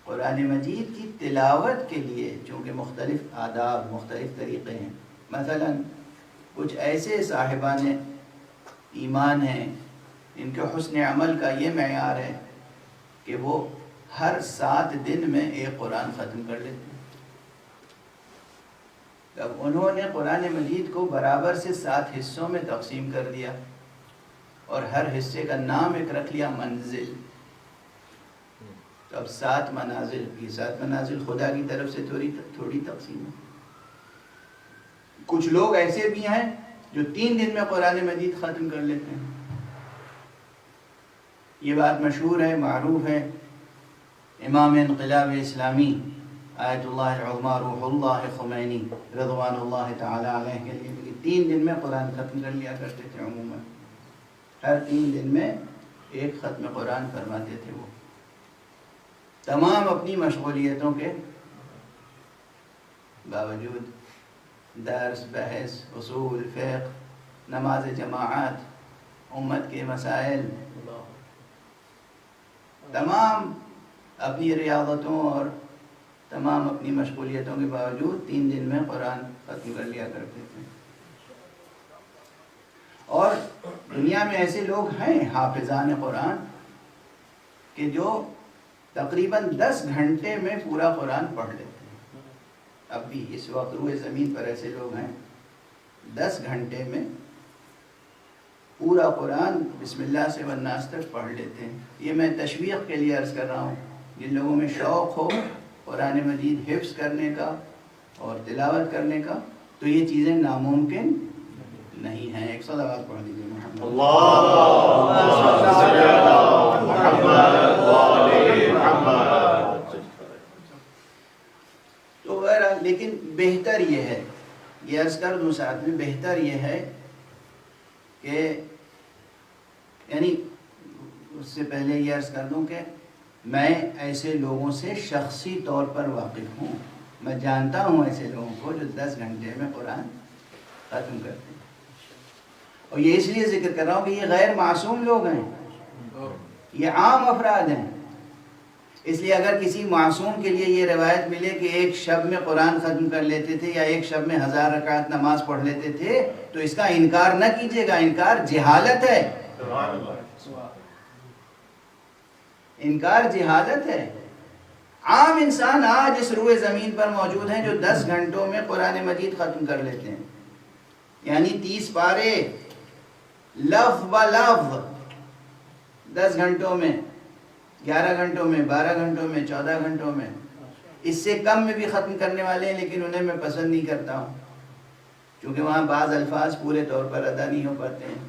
قرآن مجید کی تلاوت کے لیے چونکہ مختلف آداب، مختلف طریقے ہیں، مثلا کچھ ایسے صاحبان ایمان ہیں ان کے حسن عمل کا یہ معیار ہے کہ وہ ہر 7 دن میں ایک قرآن ختم کر لیتے ہیں۔ اب انہوں نے قرآن مجید کو برابر سے 7 حصوں میں تقسیم کر دیا اور ہر حصے کا نام ایک رکھ لیا منزل۔ تو اب 7 منازل، یہ 7 منازل خدا کی طرف سے تھوڑی تقسیم ہے۔ کچھ لوگ ایسے بھی ہیں جو 3 دن میں قرآن مجید ختم کر لیتے ہیں، یہ بات مشہور ہے، معروف ہے، امام انقلاب اسلامی آیت اللہ العظمیٰ روح اللہ خمینی رضوان اللہ تعالی علیہ کے لیے 3 دن میں قرآن ختم کر لیا کرتے تھے. عموماً ہر 3 دن میں ایک ختم قرآن فرماتے تھے. وہ تمام اپنی مشغولیتوں کے باوجود درس، بحث، اصول، فقہ، نماز جماعت، امت کے مسائل، تمام اپنی ریاضتوں اور تمام اپنی مشغولیتوں کے باوجود 3 دن میں قرآن ختم کر لیا کرتے تھے. اور دنیا میں ایسے لوگ ہیں حافظان قرآن کہ جو تقریباً 10 گھنٹے میں پورا قرآن پڑھ لیتے ہیں. اب بھی اس وقت روئے زمین پر ایسے لوگ ہیں 10 گھنٹے میں پورا قرآن بسم اللہ سے والناس تک پڑھ لیتے ہیں. یہ میں تشویق کے لیے عرض کر رہا ہوں. جن لوگوں میں شوق ہو قرآن مجید حفظ کرنے کا اور تلاوت کرنے کا تو یہ چیزیں ناممکن نہیں ہیں. ایک صلوات پڑھ دیجیے محمد. اللهم صل على محمد وآل محمد. تو بہرحال لیکن بہتر یہ ہے، یہ عرض کر دوں ساتھ میں، بہتر یہ ہے کہ یعنی اس سے پہلے یہ عرض کر دوں کہ میں ایسے لوگوں سے شخصی طور پر واقف ہوں. میں جانتا ہوں ایسے لوگوں کو جو 10 گھنٹے میں قرآن ختم کرتے ہیں. اور یہ اس لیے ذکر کر رہا ہوں کہ یہ غیر معصوم لوگ ہیں، یہ عام افراد ہیں. اس لیے اگر کسی معصوم کے لیے یہ روایت ملے کہ ایک شب میں قرآن ختم کر لیتے تھے یا ایک شب میں 1000 رکعت نماز پڑھ لیتے تھے تو اس کا انکار نہ کیجیے گا. انکار جہالت ہے، انکار جہالت ہے. عام انسان آج اس روئے زمین پر موجود ہیں جو 10 گھنٹوں میں قرآن مجید ختم کر لیتے ہیں. یعنی 30 پارے لفظ ب لفظ 10 گھنٹوں میں، 11 گھنٹوں میں، 12 گھنٹوں میں، 14 گھنٹوں میں. اس سے کم میں بھی ختم کرنے والے ہیں لیکن انہیں میں پسند نہیں کرتا ہوں کیونکہ وہاں بعض الفاظ پورے طور پر ادا نہیں ہو پاتے ہیں.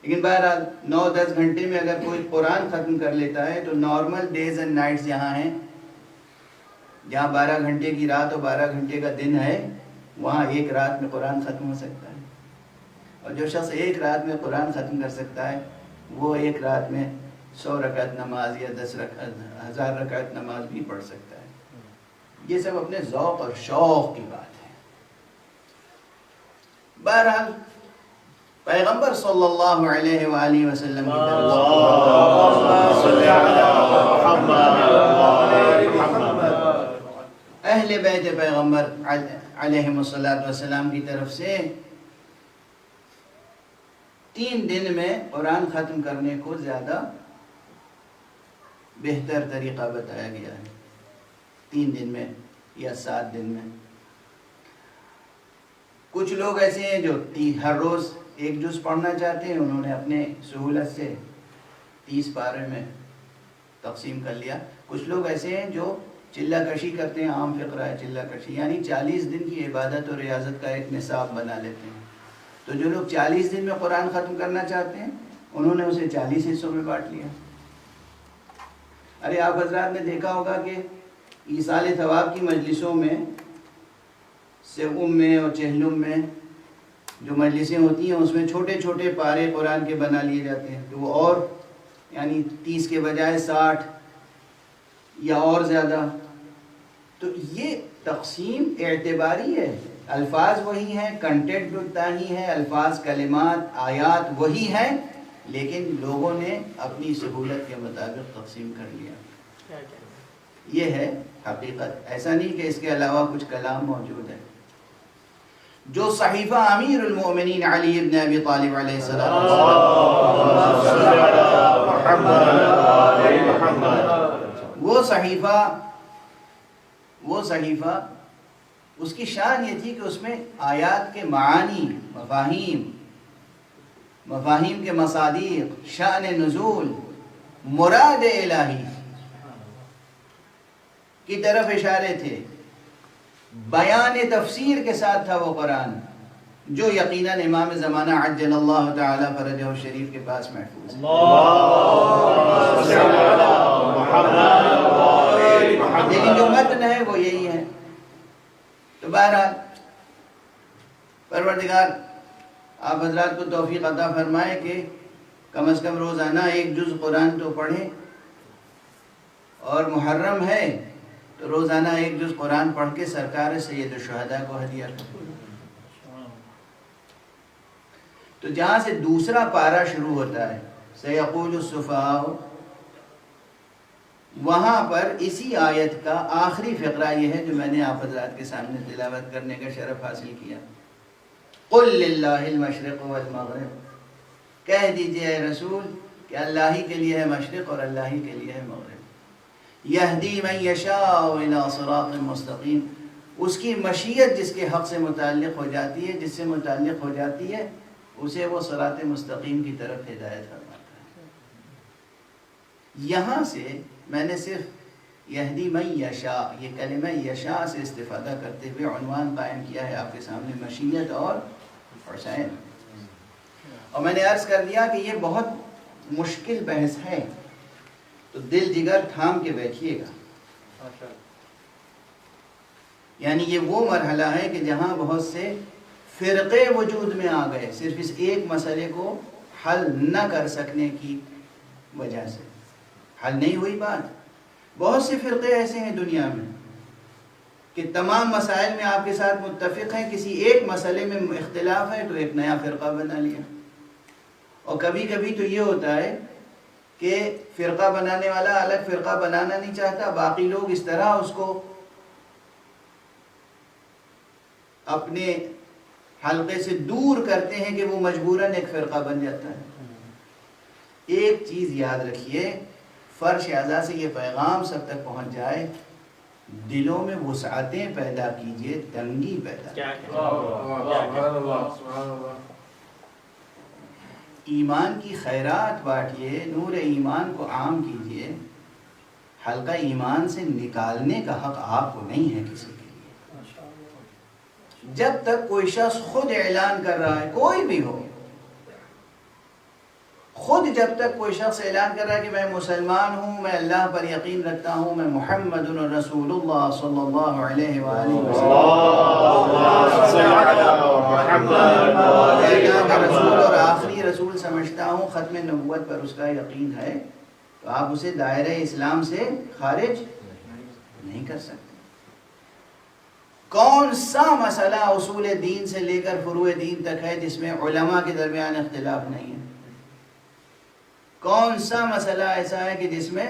لیکن بہرحال 9-10 گھنٹے میں اگر کوئی قرآن ختم کر لیتا ہے تو نارمل ڈیز اینڈ نائٹس یہاں ہیں، جہاں 12 گھنٹے کی رات اور 12 گھنٹے کا دن ہے وہاں ایک رات میں قرآن ختم ہو سکتا ہے. اور جو شخص ایک رات میں قرآن ختم کر سکتا ہے وہ ایک رات میں 100 رکعت نماز یا 1000 رکعت نماز بھی پڑھ سکتا ہے. یہ سب اپنے ذوق اور شوق کی بات ہے. بہرحال پیغمبر صلی اللہ علیہ وآلہ وسلم کی طرف اہل بیت پیغمبر علیہ السلام کی طرف سے 3 دن میں قرآن ختم کرنے کو زیادہ بہتر طریقہ بتایا گیا ہے. 3 دن میں یا 7 دن میں. کچھ لوگ ایسے ہیں جو ہر روز ایک جز پڑھنا چاہتے ہیں، انہوں نے اپنے سہولت سے 30 پارے میں تقسیم کر لیا. کچھ لوگ ایسے ہیں جو چلہ کشی کرتے ہیں، عام فقرہ ہے چلہ کشی، یعنی 40 دن کی عبادت اور ریاضت کا ایک نصاب بنا لیتے ہیں. تو جو لوگ 40 دن میں قرآن ختم کرنا چاہتے ہیں انہوں نے اسے 40 حصوں میں بانٹ لیا. ارے آپ حضرات نے دیکھا ہوگا کہ ایصال ثواب کی مجلسوں میں سوم میں اور چہلم میں جو مجلسیں ہوتی ہیں اس میں چھوٹے چھوٹے پارے قرآن کے بنا لیے جاتے ہیں تو وہ اور یعنی 30 کے بجائے 60 یا اور زیادہ. تو یہ تقسیم اعتباری ہے. الفاظ وہی ہیں، کنٹینٹ اتنا ہی ہے، الفاظ، کلمات، آیات وہی ہیں، لیکن لوگوں نے اپنی سہولت کے مطابق تقسیم کر لیا. یہ ہے حقیقت. ایسا نہیں کہ اس کے علاوہ کچھ کلام موجود ہے. جو صحیفہ امیر المؤمنین علی ابن ابی طالب علیہ السلام وہ صحیفہ اس کی شان یہ تھی کہ اس میں آیات کے معانی، مفاہیم کے مصادیق، شان نزول، مراد الہی کی طرف اشارے تھے. بیان تفسیر کے ساتھ تھا وہ قرآن. جو یقیناً امام زمانہ عجل اللہ تعالی فرجہ شریف کے پاس محفوظ ہے. لیکن جو متن ہے وہ یہی ہے. تو بہرحال پروردگار آپ حضرات کو توفیق عطا فرمائے کہ کم از کم روزانہ 1 جز قرآن تو پڑھیں، اور محرم ہے تو روزانہ 1 جز قرآن پڑھ کے سرکار سید الشہداء کو ہدیہ کریں. تو جہاں سے دوسرا پارہ شروع ہوتا ہے سیقول السفہاء، وہاں پر اسی آیت کا آخری فقرہ یہ ہے جو میں نے آپ حضرات کے سامنے تلاوت کرنے کا شرف حاصل کیا. قل للہ المشرق والمغرب، کہہ دیجئے اے رسول کہ اللہ ہی کے لیے ہے مشرق اور اللہ ہی کے لیے ہے مغرب. یہدی من یشاء الی صراط مستقیم، اس کی مشیت جس کے حق سے متعلق ہو جاتی ہے، جس سے متعلق ہو جاتی ہے، اسے وہ صراط مستقیم کی طرف ہدایت فرماتا ہے. یہاں سے میں نے صرف یہدی من یشاء، یہ کلمہ یشاء سے استفادہ کرتے ہوئے عنوان قائم کیا ہے آپ کے سامنے، مشیت اور حسین. اور میں نے عرض کر دیا کہ یہ بہت مشکل بحث ہے، تو دل جگر تھام کے بیٹھیے گا. یعنی یہ وہ مرحلہ ہے کہ جہاں بہت سے فرقے وجود میں آ گئے صرف اس ایک مسئلے کو حل نہ کر سکنے کی وجہ سے. حل نہیں ہوئی بات. بہت سے فرقے ایسے ہیں دنیا میں کہ تمام مسائل میں آپ کے ساتھ متفق ہیں، کسی ایک مسئلے میں اختلاف ہے تو ایک نیا فرقہ بنا لیا. اور کبھی کبھی تو یہ ہوتا ہے کہ فرقہ بنانے والا الگ فرقہ بنانا نہیں چاہتا، باقی لوگ اس طرح اس کو اپنے حلقے سے دور کرتے ہیں کہ وہ مجبوراً ایک فرقہ بن جاتا ہے. ایک چیز یاد رکھیے، فرش اعلیٰ سے یہ پیغام سب تک پہنچ جائے، دلوں میں وسعتیں پیدا کیجئے، تنگی پیدا ایمان کی خیرات بانٹیے، نور ایمان کو عام کیجئے. حلقہ ایمان سے نکالنے کا حق آپ کو نہیں ہے کسی کے لیے. جب تک کوئی شخص خود اعلان کر رہا ہے، کوئی بھی ہو، خود جب تک کوئی شخص اعلان کر رہا ہے کہ میں مسلمان ہوں، میں اللہ پر یقین رکھتا ہوں، میں محمد رسول اللہ صلی اللہ علیہ وآلہ وسلم رسول اور آخری رسول سمجھتا ہوں، ختم نبوت پر اس کا یقین ہے، تو آپ اسے دائرہ اسلام سے خارج نہیں کر سکتے. کون سا مسئلہ اصول دین سے لے کر فروع دین تک ہے جس میں علماء کے درمیان اختلاف نہیں ہے؟ کون سا مسئلہ ایسا ہے کہ جس میں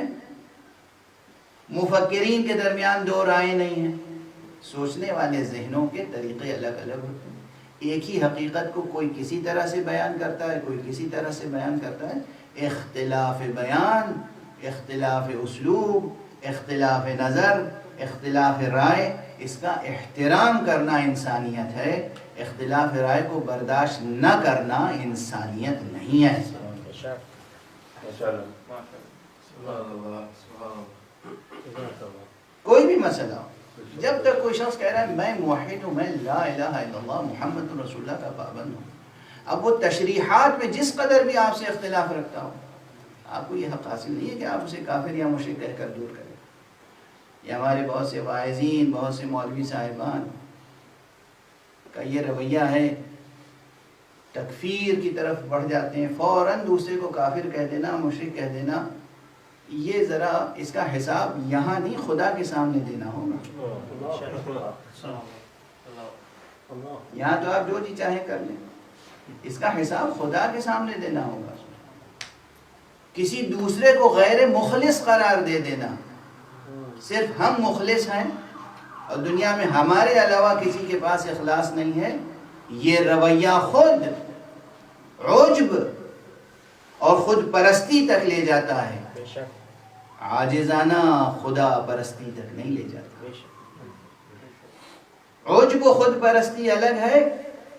مفکرین کے درمیان دو رائے نہیں ہیں؟ سوچنے والے ذہنوں کے طریقے الگ الگ ہوتے ہیں. ایک ہی حقیقت کو کوئی کسی طرح سے بیان کرتا ہے، کوئی کسی طرح سے بیان کرتا ہے. اختلاف بیان، اختلاف اسلوب، اختلاف نظر، اختلاف رائے، اس کا احترام کرنا انسانیت ہے. اختلاف رائے کو برداشت نہ کرنا انسانیت نہیں ہے. کوئی بھی مسئلہ ہو، جب تک کوئی شخص کہہ رہا ہے میں موحد ہوں، میں لا الہ الا اللہ محمد رسول اللہ کا پابند ہوں، اب وہ تشریحات میں جس قدر بھی آپ سے اختلاف رکھتا ہو، آپ کو یہ حق حاصل نہیں ہے کہ آپ اسے کافر یا مشرک کہہ کر دور کریں. یہ ہمارے بہت سے واعظین، بہت سے مولوی صاحبان کا یہ رویہ ہے، تکفیر کی طرف بڑھ جاتے ہیں، فوراً دوسرے کو کافر کہہ دینا، مشرک کہہ دینا. یہ ذرا اس کا حساب یہاں نہیں خدا کے سامنے دینا ہوگا. یہاں تو آپ جو جی چاہیں کر لیں، اس کا حساب خدا کے سامنے دینا ہوگا. کسی دوسرے کو غیر مخلص قرار دے دینا، صرف ہم مخلص ہیں اور دنیا میں ہمارے علاوہ کسی کے پاس اخلاص نہیں ہے، یہ رویہ خود عجب اور خود پرستی تک لے جاتا ہے، عاجزانہ خدا پرستی تک نہیں لے جاتا. عجب و خود پرستی الگ ہے،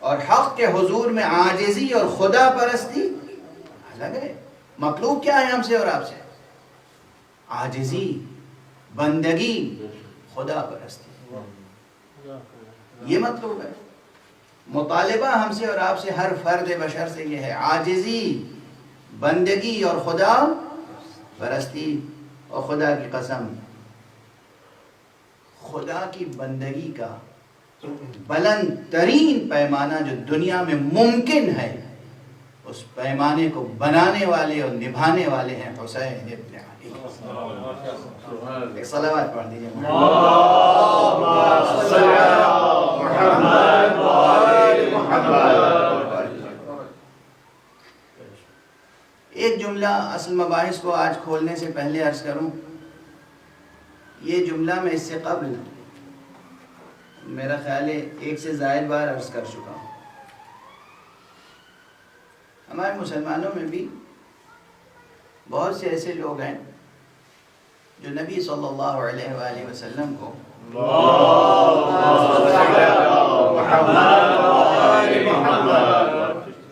اور حق کے حضور میں عاجزی اور خدا پرستی الگ ہے. مطلوب کیا ہے ہم سے اور آپ سے؟ عاجزی، بندگی، خدا پرستی، یہ مطلوب ہے. مطالبہ ہم سے اور آپ سے، ہر فرد بشر سے یہ ہے، عاجزی، بندگی اور خدا پرستی۔ اور خدا کی قسم، خدا کی بندگی کا بلند ترین پیمانہ جو دنیا میں ممکن ہے، اس پیمانے کو بنانے والے اور نبھانے والے ہیں حسین ابن علی۔ ایک صلوات پڑھ دیجیے۔ ایک جملہ اصل مباحث کو آج کھولنے سے پہلے عرض کروں، یہ جملہ میں اس سے قبل میرا خیال ہے 1 سے زائد بار عرض کر چکا ہوں۔ ہمارے مسلمانوں میں بھی بہت سے ایسے لوگ ہیں جو نبی صلی اللہ علیہ وآلہ وسلم کو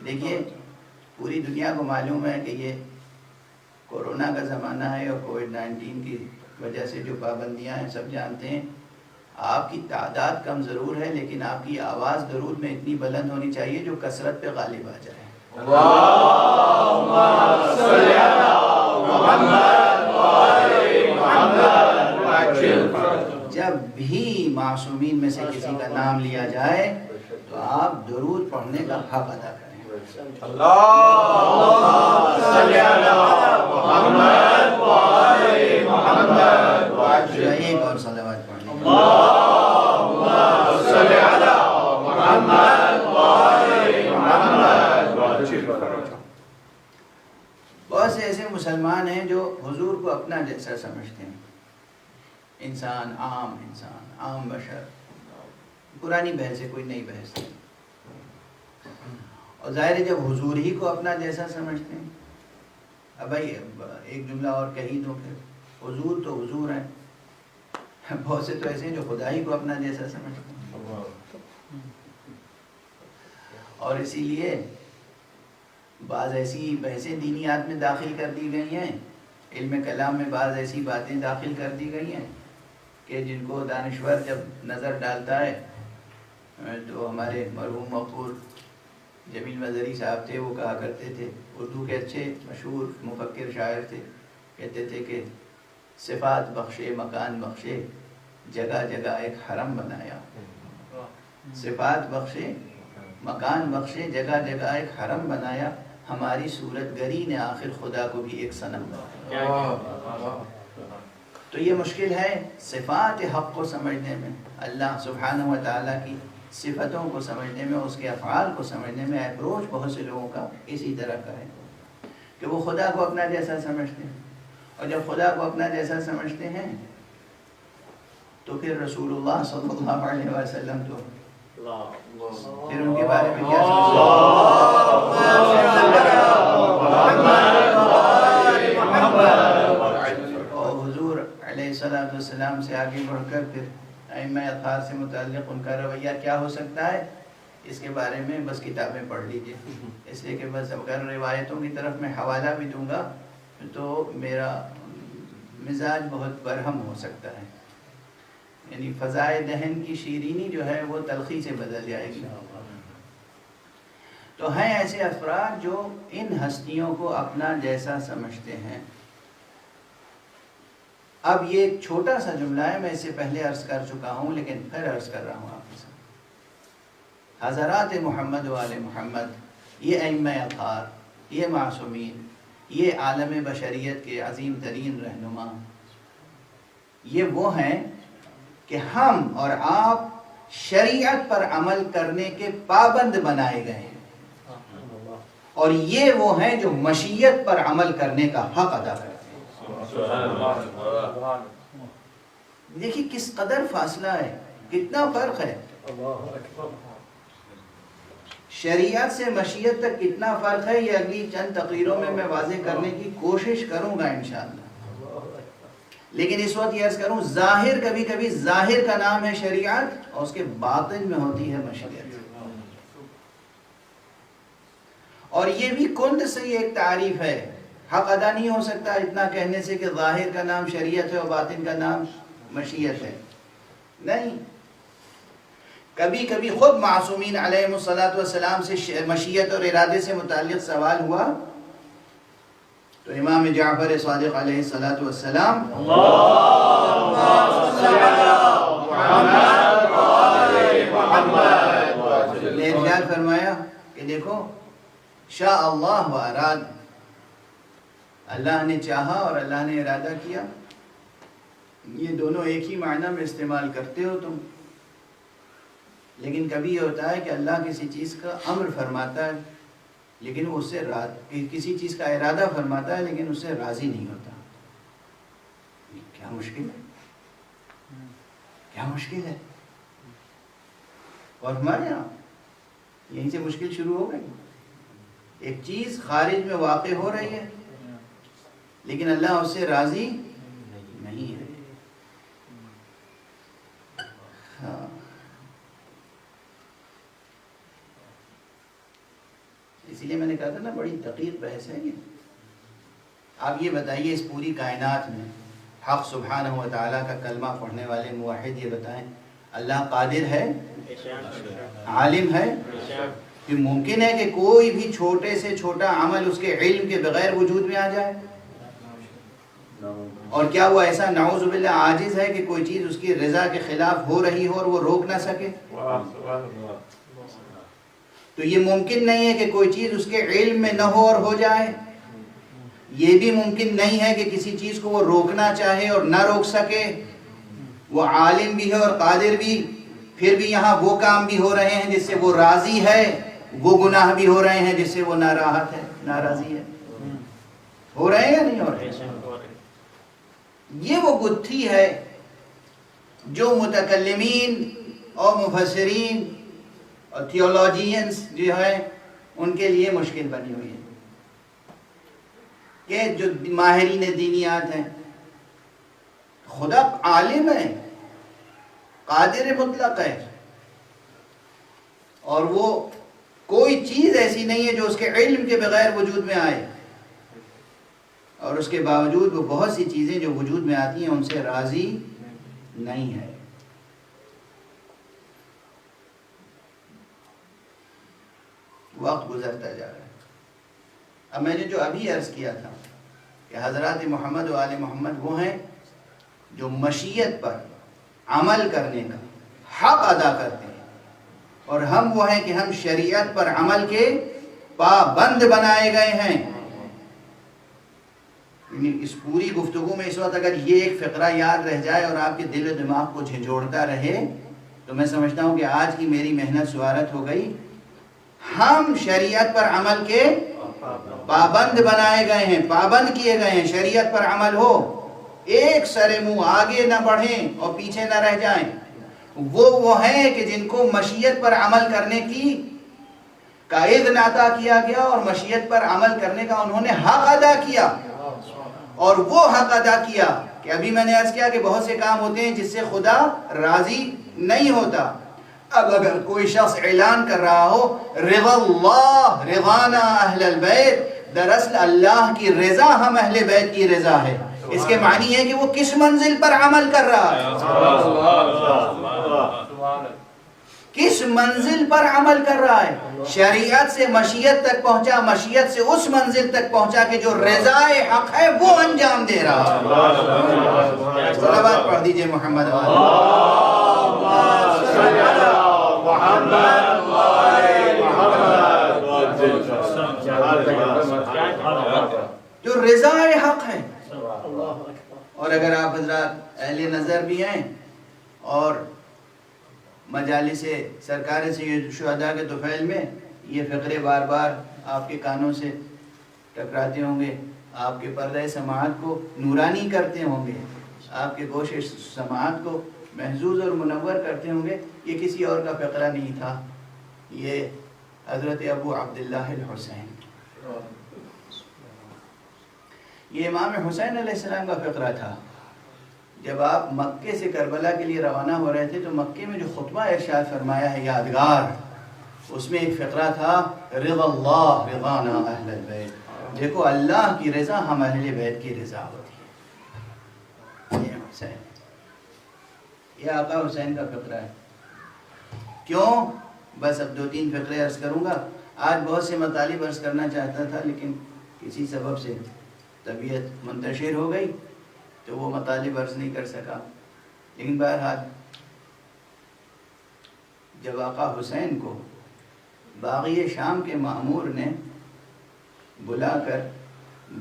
دیکھیے، پوری دنیا کو معلوم ہے کہ یہ کورونا کا زمانہ ہے اور کووڈ-19 کی وجہ سے جو پابندیاں ہیں سب جانتے ہیں۔ آپ کی تعداد کم ضرور ہے، لیکن آپ کی آواز درود میں اتنی بلند ہونی چاہیے جو کثرت پہ غالب آ جائے۔ اللہم صلی علی محمد وآل محمد۔ جب بھی معصومین میں سے کسی کا نام لیا جائے تو آپ درود پڑھنے کا حق ادا کریں۔ اللہم صلی علی محمد وآل محمد۔ ایک اور صلوات پڑھیں۔ اللہم صلی علی محمد وآل محمد۔ بہت سے ایسے مسلمان ہیں جو حضور کو اپنا جیسا سمجھتے ہیں، انسان، عام بشر، پرانی بحث ہے، کوئی نئی بحث نہیں۔ اور ظاہر ہے جب حضور ہی کو اپنا جیسا سمجھتے ہیں، اب بھائی ایک جملہ اور کہی دو، پھر حضور تو حضور ہیں، بہت سے تو ایسے ہیں جو خدا ہی کو اپنا جیسا سمجھتے ہیں۔ اور اسی لیے بعض ایسی بحثیں دینیات میں داخل کر دی گئی ہیں، علم کلام میں بعض ایسی باتیں داخل کر دی گئی ہیں کہ جن کو دانشور جب نظر ڈالتا ہے، تو ہمارے مرحوم مغفور جمیل مظہری صاحب تھے، وہ کہا کرتے تھے، اردو کے اچھے مشہور مفکر شاعر تھے، کہتے تھے کہ صفات بخشے مکان بخشے جگہ جگہ ایک حرم بنایا۔ صفات بخشے مکان بخشے جگہ جگہ ایک حرم بنایا، ہماری صورت گری نے آخر خدا کو بھی ایک صنم بنایا۔ تو یہ مشکل ہے صفات حق کو سمجھنے میں، اللہ سبحانہ و تعالیٰ کی صفتوں کو سمجھنے میں، اس کے افعال کو سمجھنے میں۔ اپروچ بہت سے لوگوں کا اسی طرح کا ہے کہ وہ خدا کو اپنا جیسا سمجھتے ہیں، اور جب خدا کو اپنا جیسا سمجھتے ہیں تو پھر رسول اللہ صلی اللہ علیہ وسلم تو پھر ان کے بارے میں کیا سمجھتے ہیں؟ اور حضور علیہ السلام سے آگے بڑھ کر پھر ائمہ اطہار سے متعلق ان کا رویہ کیا ہو سکتا ہے، اس کے بارے میں بس کتابیں پڑھ لیجئے، اس لیے کہ بس اگر روایتوں کی طرف میں حوالہ بھی دوں گا تو میرا مزاج بہت برہم ہو سکتا ہے، یعنی فضائے دہن کی شیرینی جو ہے وہ تلخی سے بدل جائے گی۔ تو ہیں ایسے افراد جو ان ہستیوں کو اپنا جیسا سمجھتے ہیں۔ اب یہ ایک چھوٹا سا جملہ ہے، میں اس سے پہلے عرض کر چکا ہوں لیکن پھر عرض کر رہا ہوں آپ کے ساتھ۔ حضرات محمد و آل محمد، یہ ائمہ اطہار، یہ معصومین، یہ عالم بشریت کے عظیم ترین رہنما، یہ وہ ہیں کہ ہم اور آپ شریعت پر عمل کرنے کے پابند بنائے گئے ہیں، اور یہ وہ ہیں جو مشیت پر عمل کرنے کا حق ادا کرتے ہیں۔ دیکھیے کس قدر فاصلہ ہے، کتنا فرق ہے، شریعت سے مشیت تک کتنا فرق ہے، یہ اگلی چند تقریروں میں واضح کرنے کی کوشش کروں گا انشاءاللہ۔ لیکن اس وقت یہ عرض کروں، ظاہر کبھی کبھی ظاہر کا نام ہے شریعت اور اس کے باطن میں ہوتی ہے مشیت، اور یہ بھی کند سے ایک تعریف ہے، حق ادا نہیں ہو سکتا اتنا کہنے سے کہ ظاہر کا نام شریعت ہے اور باطن کا نام مشیت ہے، نہیں، کبھی کبھی خود معصومین علیہم الصلاۃ والسلام سے مشیت اور ارادے سے متعلق سوال ہوا تو امام جعفر صادق علیہ الصلاۃ والسلام نے ارشاد فرمایا کہ دیکھو شاء اللہ و اراد، اللہ نے چاہا اور اللہ نے ارادہ کیا، یہ دونوں ایک ہی معنی میں استعمال کرتے ہو تم، لیکن کبھی یہ ہوتا ہے کہ اللہ کسی چیز کا امر فرماتا ہے لیکن اس سے کسی چیز کا ارادہ فرماتا ہے لیکن اس سے راضی نہیں ہوتا۔ کیا مشکل ہے، کیا مشکل ہے؟ اور ہمارے یہاں یہیں سے مشکل شروع ہو گئی۔ ایک چیز خارج میں واقع ہو رہی ہے لیکن اللہ اس سے راضی نہیں ہے۔ ہاں، اسی لیے میں نے کہا تھا نا بڑی دقیق بحث ہے یہ۔ آپ یہ بتائیے اس پوری کائنات میں حق سبحانہ و تعالیٰ کا کلمہ پڑھنے والے موحد یہ بتائیں اللہ قادر ہے، عالم ہے؟ کہ ممکن ہے کہ کوئی بھی چھوٹے سے چھوٹا عمل اس کے علم کے بغیر وجود میں آ جائے؟ اور کیا وہ ایسا نعوذ باللہ عاجز ہے کہ کوئی چیز اس کی رضا کے خلاف ہو رہی ہو اور وہ روک نہ سکے؟ تو یہ ممکن نہیں ہے کہ کوئی چیز اس کے علم میں نہ ہو اور ہو جائے، یہ بھی ممکن نہیں ہے کہ کسی چیز کو وہ روکنا چاہے اور نہ روک سکے۔ وہ عالم بھی ہے اور قادر بھی، پھر بھی یہاں وہ کام بھی ہو رہے ہیں جس سے وہ راضی ہے، وہ گناہ بھی ہو رہے ہیں جس سے وہ ناراحت ہے، ناراضی ہے۔ ہو رہے ہیں یا نہیں ہو رہے؟ یہ وہ گتھی ہے جو متکلمین اور مفسرین اور تھیولوجینز جو ہے ان کے لیے مشکل بنی ہوئی ہے، کہ جو ماہرین دینیات ہیں خدا عالم ہے، قادر مطلق ہے، اور وہ کوئی چیز ایسی نہیں ہے جو اس کے علم کے بغیر وجود میں آئے، اور اس کے باوجود وہ بہت سی چیزیں جو وجود میں آتی ہیں ان سے راضی نہیں ہے۔ وقت گزرتا جا رہا ہے۔ اب میں نے جو ابھی عرض کیا تھا کہ حضرات محمد و آل محمد وہ ہیں جو مشیت پر عمل کرنے کا حق ادا کرتے ہیں، اور ہم وہ ہیں کہ ہم شریعت پر عمل کے پابند بنائے گئے ہیں۔ اس پوری گفتگو میں اس وقت اگر یہ ایک فقرہ یاد رہ جائے اور آپ کے دل و دماغ کو جھنجھوڑتا رہے تو میں سمجھتا ہوں کہ آج کی میری محنت سوارت ہو گئی۔ ہم شریعت پر عمل کے پابند بنائے گئے ہیں، پابند کیے گئے ہیں، شریعت پر عمل ہو، ایک سر منہ آگے نہ بڑھیں اور پیچھے نہ رہ جائیں۔ وہ ہیں کہ جن کو مشیت پر عمل کرنے کا اذن عطا کیا گیا اور مشیت پر عمل کرنے کا انہوں نے حق ادا کیا، اور وہ حق ادا کیا کہ ابھی میں نے عرض کیا کہ بہت سے کام ہوتے ہیں جس سے خدا راضی نہیں ہوتا۔ اب اگر کوئی شخص اعلان کر رہا ہو رضا اللہ رضانا اہل البیت، دراصل اللہ کی رضا ہم اہل بیت کی رضا ہے، اس کے معنی ہے کہ وہ کس منزل پر عمل کر رہا ہے، کس منزل پر عمل کر رہا ہے۔ شریعت سے مشیت تک پہنچا، مشیت سے اس منزل تک پہنچا کہ جو رضا حق ہے وہ انجام دے رہا ہے۔ صلوات پڑھ دیجئے محمد جو رضا حق ہے۔ اور اگر آپ حضرات اہل نظر بھی ہیں اور مجالس سرکار سید شہداء کے طفیل میں یہ فقرے بار بار آپ کے کانوں سے ٹکراتے ہوں گے، آپ کے پردہ سماعت کو نورانی کرتے ہوں گے، آپ کے گوش سماعت کو محظوظ اور منور کرتے ہوں گے۔ یہ کسی اور کا فقرہ نہیں تھا، یہ حضرت ابو عبداللہ الحسین، یہ امام حسین علیہ السلام کا فقرہ تھا۔ جب آپ مکے سے کربلا کے لیے روانہ ہو رہے تھے تو مکے میں جو خطبہ ارشاد فرمایا ہے یادگار، اس میں ایک فقرہ تھا رضا اللہ رضانا اہل البیت، دیکھو اللہ کی رضا ہم اہل بیت کی رضا ہوتی ہے۔ یہ حسین، یہ آقا حسین کا فقرہ ہے۔ کیوں؟ بس اب 2-3 فقرے عرض کروں گا. آج بہت سے مطالب عرض کرنا چاہتا تھا لیکن کسی سبب سے طبیعت منتشر ہو گئی تو وہ مطالب عرض نہیں کر سکا. لیکن بہرحال جب آقا حسین کو باغی شام کے مأمور نے بلا کر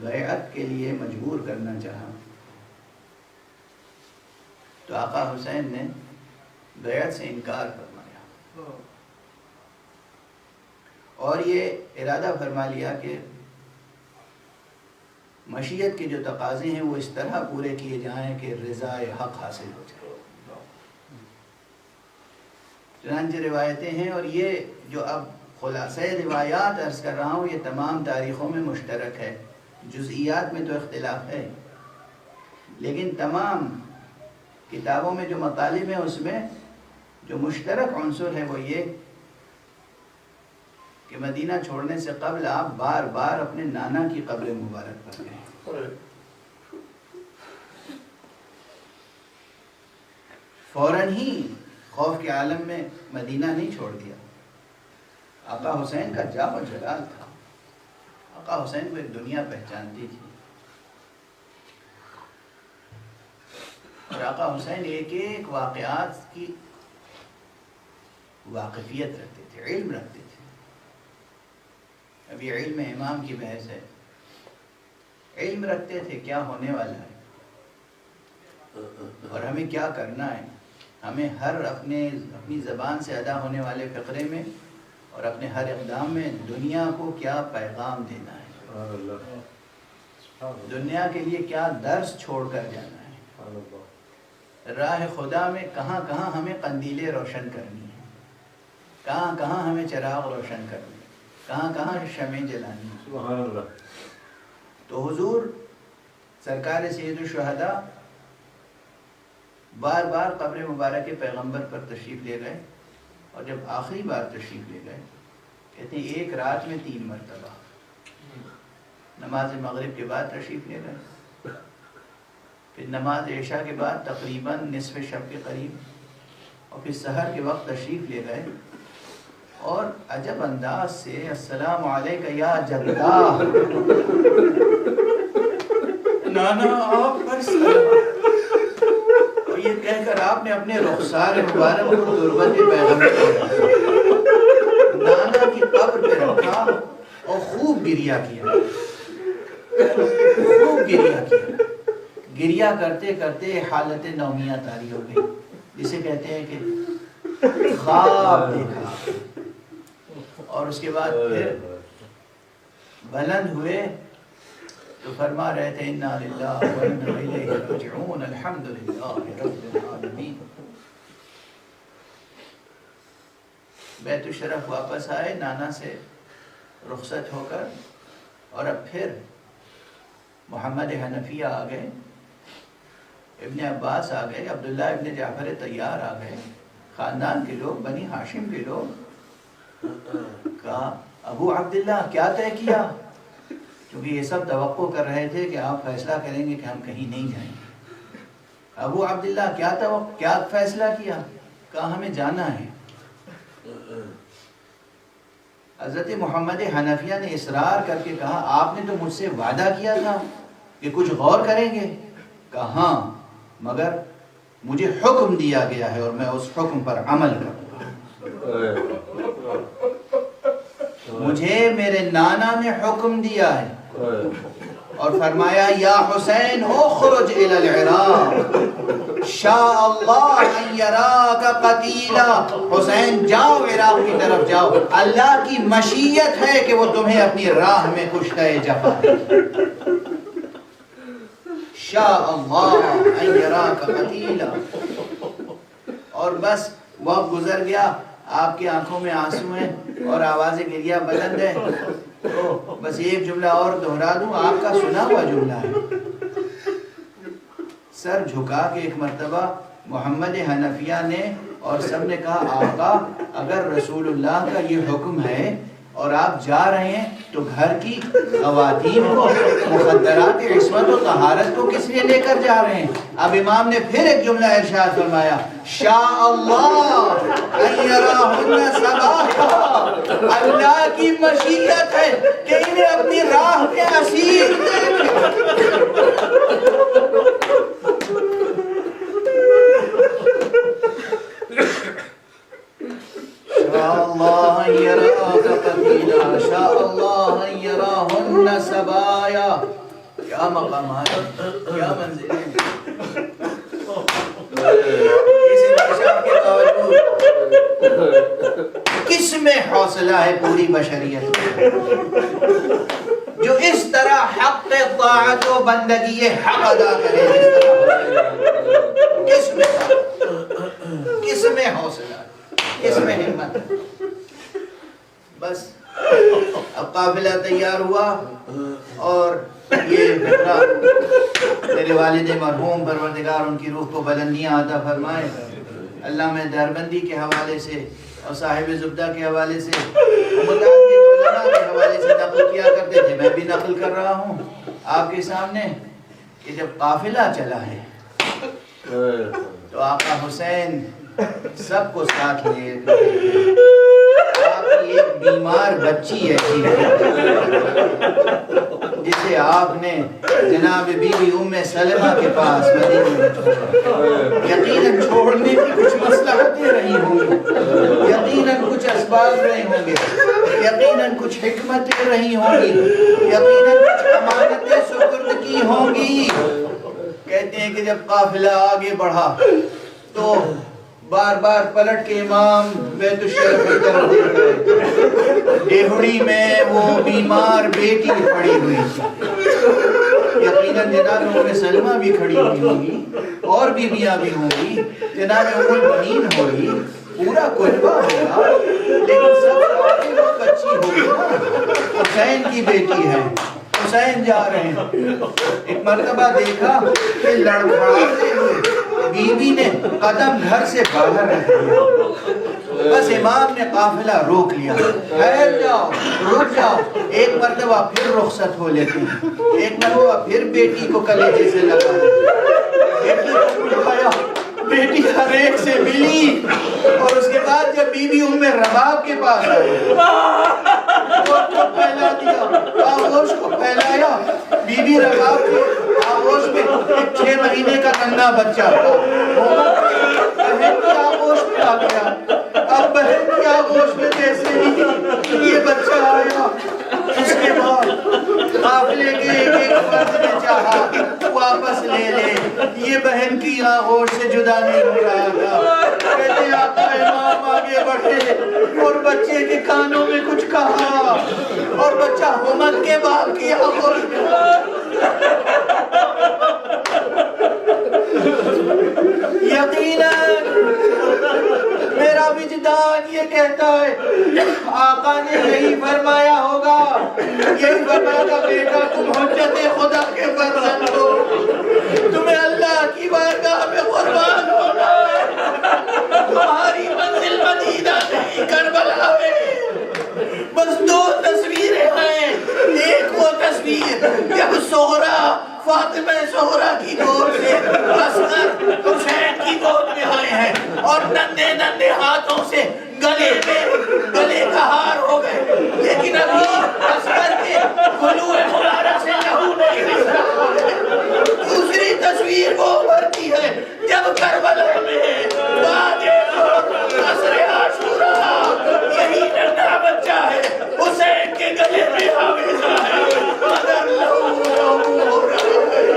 بیعت کے لیے مجبور کرنا چاہا تو آقا حسین نے بیعت سے انکار فرمایا اور یہ ارادہ فرما لیا کہ مشیت کے جو تقاضے ہیں وہ اس طرح پورے کیے جائیں کہ رضا حق حاصل ہو جائے. چنانچہ روایتیں ہیں اور یہ جو اب خلاصہ روایات عرض کر رہا ہوں یہ تمام تاریخوں میں مشترک ہے. جزئیات میں تو اختلاف ہے لیکن تمام کتابوں میں جو مطالب ہیں اس میں جو مشترک عنصر ہے وہ یہ کہ مدینہ چھوڑنے سے قبل آپ بار بار اپنے نانا کی قبر مبارک پر گئے. فوراً ہی خوف کے عالم میں مدینہ نہیں چھوڑ دیا. آقا حسین کا جاہ و جلال تھا. آقا حسین کو ایک دنیا پہچانتی تھی اور آقا حسین ایک ایک واقعات کی واقفیت رکھتے تھے، علم رکھتے تھے. ابھی علم امام کی بحث ہے. علم رکھتے تھے کیا ہونے والا ہے اور ہمیں کیا کرنا ہے. ہمیں ہر اپنی زبان سے ادا ہونے والے فقرے میں اور اپنے ہر اقدام میں دنیا کو کیا پیغام دینا ہے، دنیا کے لیے کیا درس چھوڑ کر جانا ہے. راہ خدا میں کہاں کہاں ہمیں قندیلیں روشن کرنی ہیں، کہاں کہاں ہمیں چراغ روشن کرنے، کہاں کہاں شمعیں جلانی ہیں. سبحان اللہ. تو حضور سرکار سید الشہداء بار بار قبر مبارک پیغمبر پر تشریف لے گئے اور جب آخری بار تشریف لے گئے کہتے ہیں ایک رات میں 3 مرتبہ. نماز مغرب کے بعد تشریف لے گئے، پھر نماز عشاء کے بعد تقریباً نصف شب کے قریب، اور پھر سحر کے وقت تشریف لے گئے اور عجب انداز سے السلام علیکہ یا جدہ، نانا آپ پر سلام، اور یہ کہہ کر آپ نے اپنے رخسار مبارک کو تربت پیغمبر نانا کی قبر پہ رکھا اور خوب گریہ کیا، خوب گریہ کیا. گریہ کرتے کرتے حالت نومیہ طاری ہو گئی، جسے کہتے ہیں کہ خواب دیکھا. اور اس کے بعد پھر بلند ہوئے تو فرما رہے تھے انا للہ و انا الیہ راجعون الحمدللہ رب العالمین. بیت الشرف واپس آئے نانا سے رخصت ہو کر، اور اب پھر محمد حنفیہ آ گئے، ابن عباس آ گئے، عبداللہ ابن جعفر طیار آ گئے، خاندان کے لوگ، بنی ہاشم کے لوگ. کہا ابو عبداللہ کیا طے کیا؟ کیونکہ یہ سب توقع کر رہے تھے کہ آپ فیصلہ کریں گے کہ ہم کہیں نہیں جائیں. ابو عبداللہ کیا فیصلہ کیا؟ کہا ہمیں جانا ہے. حضرت محمد حنفیہ نے اصرار کر کے کہا آپ نے تو مجھ سے وعدہ کیا تھا کہ کچھ غور کریں گے. کہا ہاں، مگر مجھے حکم دیا گیا ہے اور میں اس حکم پر عمل کروں گا. مجھے میرے نانا نے حکم دیا ہے اور فرمایا یا حسین اخرج الى العراق شاء اللہ ان یراک قتیلا. حسین جاؤ عراق کی طرف جاؤ، اللہ کی مشیت ہے کہ وہ تمہیں اپنی راہ میں کشتہ جفا. شاء اللہ ان یراک قتیلا. اور بس وقت گزر گیا، آپ کی آنکھوں میں آنسو ہیں اور آواز گریہ بلند ہے. تو بس ایک جملہ اور دہرا دوں، آپ کا سنا ہوا جملہ ہے. سر جھکا کے ایک مرتبہ محمد حنفیہ نے اور سب نے کہا آقا اگر رسول اللہ کا یہ حکم ہے اور آپ جا رہے ہیں تو گھر کی خواتین کو مخدرات عصمت و طہارت کو کس لیے لے کر جا رہے ہیں؟ اب امام نے پھر ایک جملہ ارشاد فرمایا شاء اللہ ان یراہن صباحا، اللہ کی مشیت ہے کہ انہیں اپنی راہ پہ اسیر شاء اللہ ان یراک قتیلا شاء اللہ ان یراہن سبایا. کیا مقامات، کیا منزلیں، اس انکشاف کے باوجود کس میں حوصلہ ہے پوری بشریت جو اس طرح حق طاعت و بندگی حق ادا کرے؟ کس میں حوصلہ، کس میں ہمت؟ بس اب قافلہ تیار ہوا اور یہ میرے والد مرحوم پروردگار ان کی روح کو بلندیاں عطا فرمائے، علامہ دیوبندی کے حوالے سے اور صاحب زبدہ کے حوالے سے، متعدد علماء کے حوالے سے نقل کیا کرتے تھے، میں بھی نقل کر رہا ہوں آپ کے سامنے کہ جب قافلہ چلا ہے تو آقا حسین سب کو ساتھ لے آپ کی ایک بیمار بچی ایسی ہے جسے آپ نے جناب بی بی ام سلمہ کے پاس مدینے یقیناً چھوڑنے کی کچھ مصلحتیں رہی ہوں گی، یقیناً کچھ اسباب رہے ہوں گے، یقیناً کچھ حکمتیں رہی ہوں گی، یقیناً کچھ امانتیں سپرد کی ہوں گی. کہتے ہیں کہ جب قافلہ آگے بڑھا تو بار بار پلٹ کے امام بیت الشرف کی طرف دیکھ رہے، ڈیہڑی میں وہ بیمار بیٹی کھڑی ہوئی تھی، یقیناً جناب ام سلمہ بھی کھڑی ہوئی ہوگی اور بیویاں بھی ہوں گی، جناب ام المؤمنین ہوگی، پورا قلبہ ہوگا، لیکن سب وہ بچی ہوگی نا، حسین کی بیٹی ہے، حسین جا رہے ہیں. ایک مرتبہ دیکھا کہ لڑکھڑاتے ہوئے بیوی نے قدم گھر سے باہر رکھ دیا، بس امام نے قافلہ روک لیا، ٹھہر جاؤ، رک جاؤ. ایک مرتبہ پھر رخصت ہو لیتے ہیں، ایک مرتبہ پھر بیٹی کو کلیجے سے لگا بیٹی کو اٹھایا، بیٹی ہر ایک سے ملی، اور اس کے بعد جب بی بی ام رباب کے پاس آئی آغوش کو پھیلا دیا، آغوش کو پھیلایا. بی بی رباب کے آغوش میں ایک 6 مہینے کا ننھا بچہ تھا، بہن کی آغوش میں آ گیا. اب بہن کی آغوش میں جیسے ہی یہ بچہ آیا، اس کے بعد قافلے کے ایک فرد نے چاہا واپس لے لے، یہ بہن کی آغوش سے جدا نہیں ہو رہا تھا. کہتے آقا امام آگے بڑھے اور بچے کے کانوں میں کچھ کہا، اور بچہ ہمت کے باپ کی آغوش میں یقیناً میرا وجدان یہ کہتا ہے آقا نے یہی فرمایا ہوگا، یہی فرمایا بیٹا تم حجت خدا کے فرزند ہو، تمہیں اللہ کی بارگاہ میں قربان ہونا ہے، تمہاری منزل مدینہ نہیں کربلا میں. بس 2 تصویریں ہیں، ایک وہ تصویر جب زہرا فاطمہ زہرا کی گود سے اصغر حسین کی گود میں آئے ہیں اور ننھے ننھے ہاتھوں سے گلے کا ہار ہو گئے، لیکن ابھی اصغر کے گلوئے مبارک سے لہو نہیں نکلا. دوسری تصویر وہ ابھرتی ہے جب کربلا میں بعد عصر عاشورا یہی ننھا بچہ ہے، حسین کے گلے میں حافظہ ہے، مگر لہو ہو رہا ہے.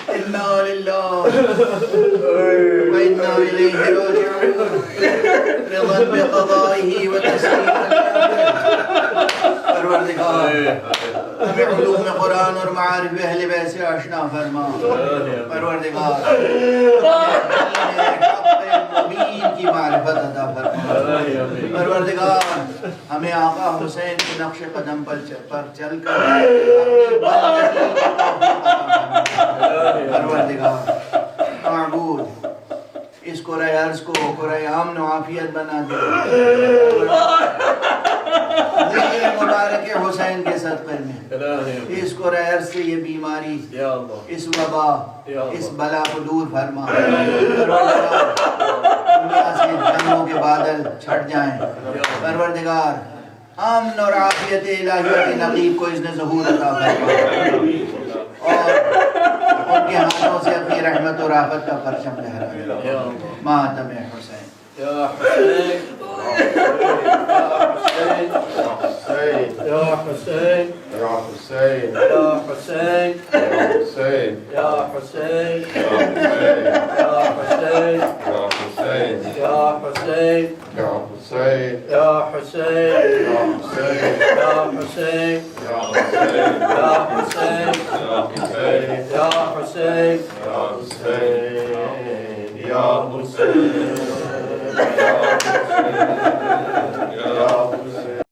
انا للہ وإنا إليه راجعون. رضا بقضائه وتسليما. پروردگار ہمیں علوم قرآن اور معارف اہل بیت سے آشنا فرما. پروردگار حق مبین کی معرفت عطا فرما. پروردگار ہمیں آقا حسین کے نقش قدم پر چل کر پروردگار معبود اس قرآن عرض کو قرآن امن و عافیت بنا دے ذکر مبارک حسین کے صدقے میں اس قرآن عرض سے یہ بیماری اس وبا اس بلا کو دور فرما دنیا سے جنگوں کے بادل چھٹ جائیں پروردگار امن اور عافیت الہیہ کے نقیب کو اذن ظہور عطا فرما اور ان کے ہاتھوں سے اپنی رحمت اور رافت کا پرچم لہرا ماتم حسین یا حسین یا حسین یا حسین یا حسین یا حسین یا حسین یا حسین یا حسین یا حسین یا حسین یا حسین یا حسین یا حسین یا حسین یا حسین یا حسین یا حسین یا حسین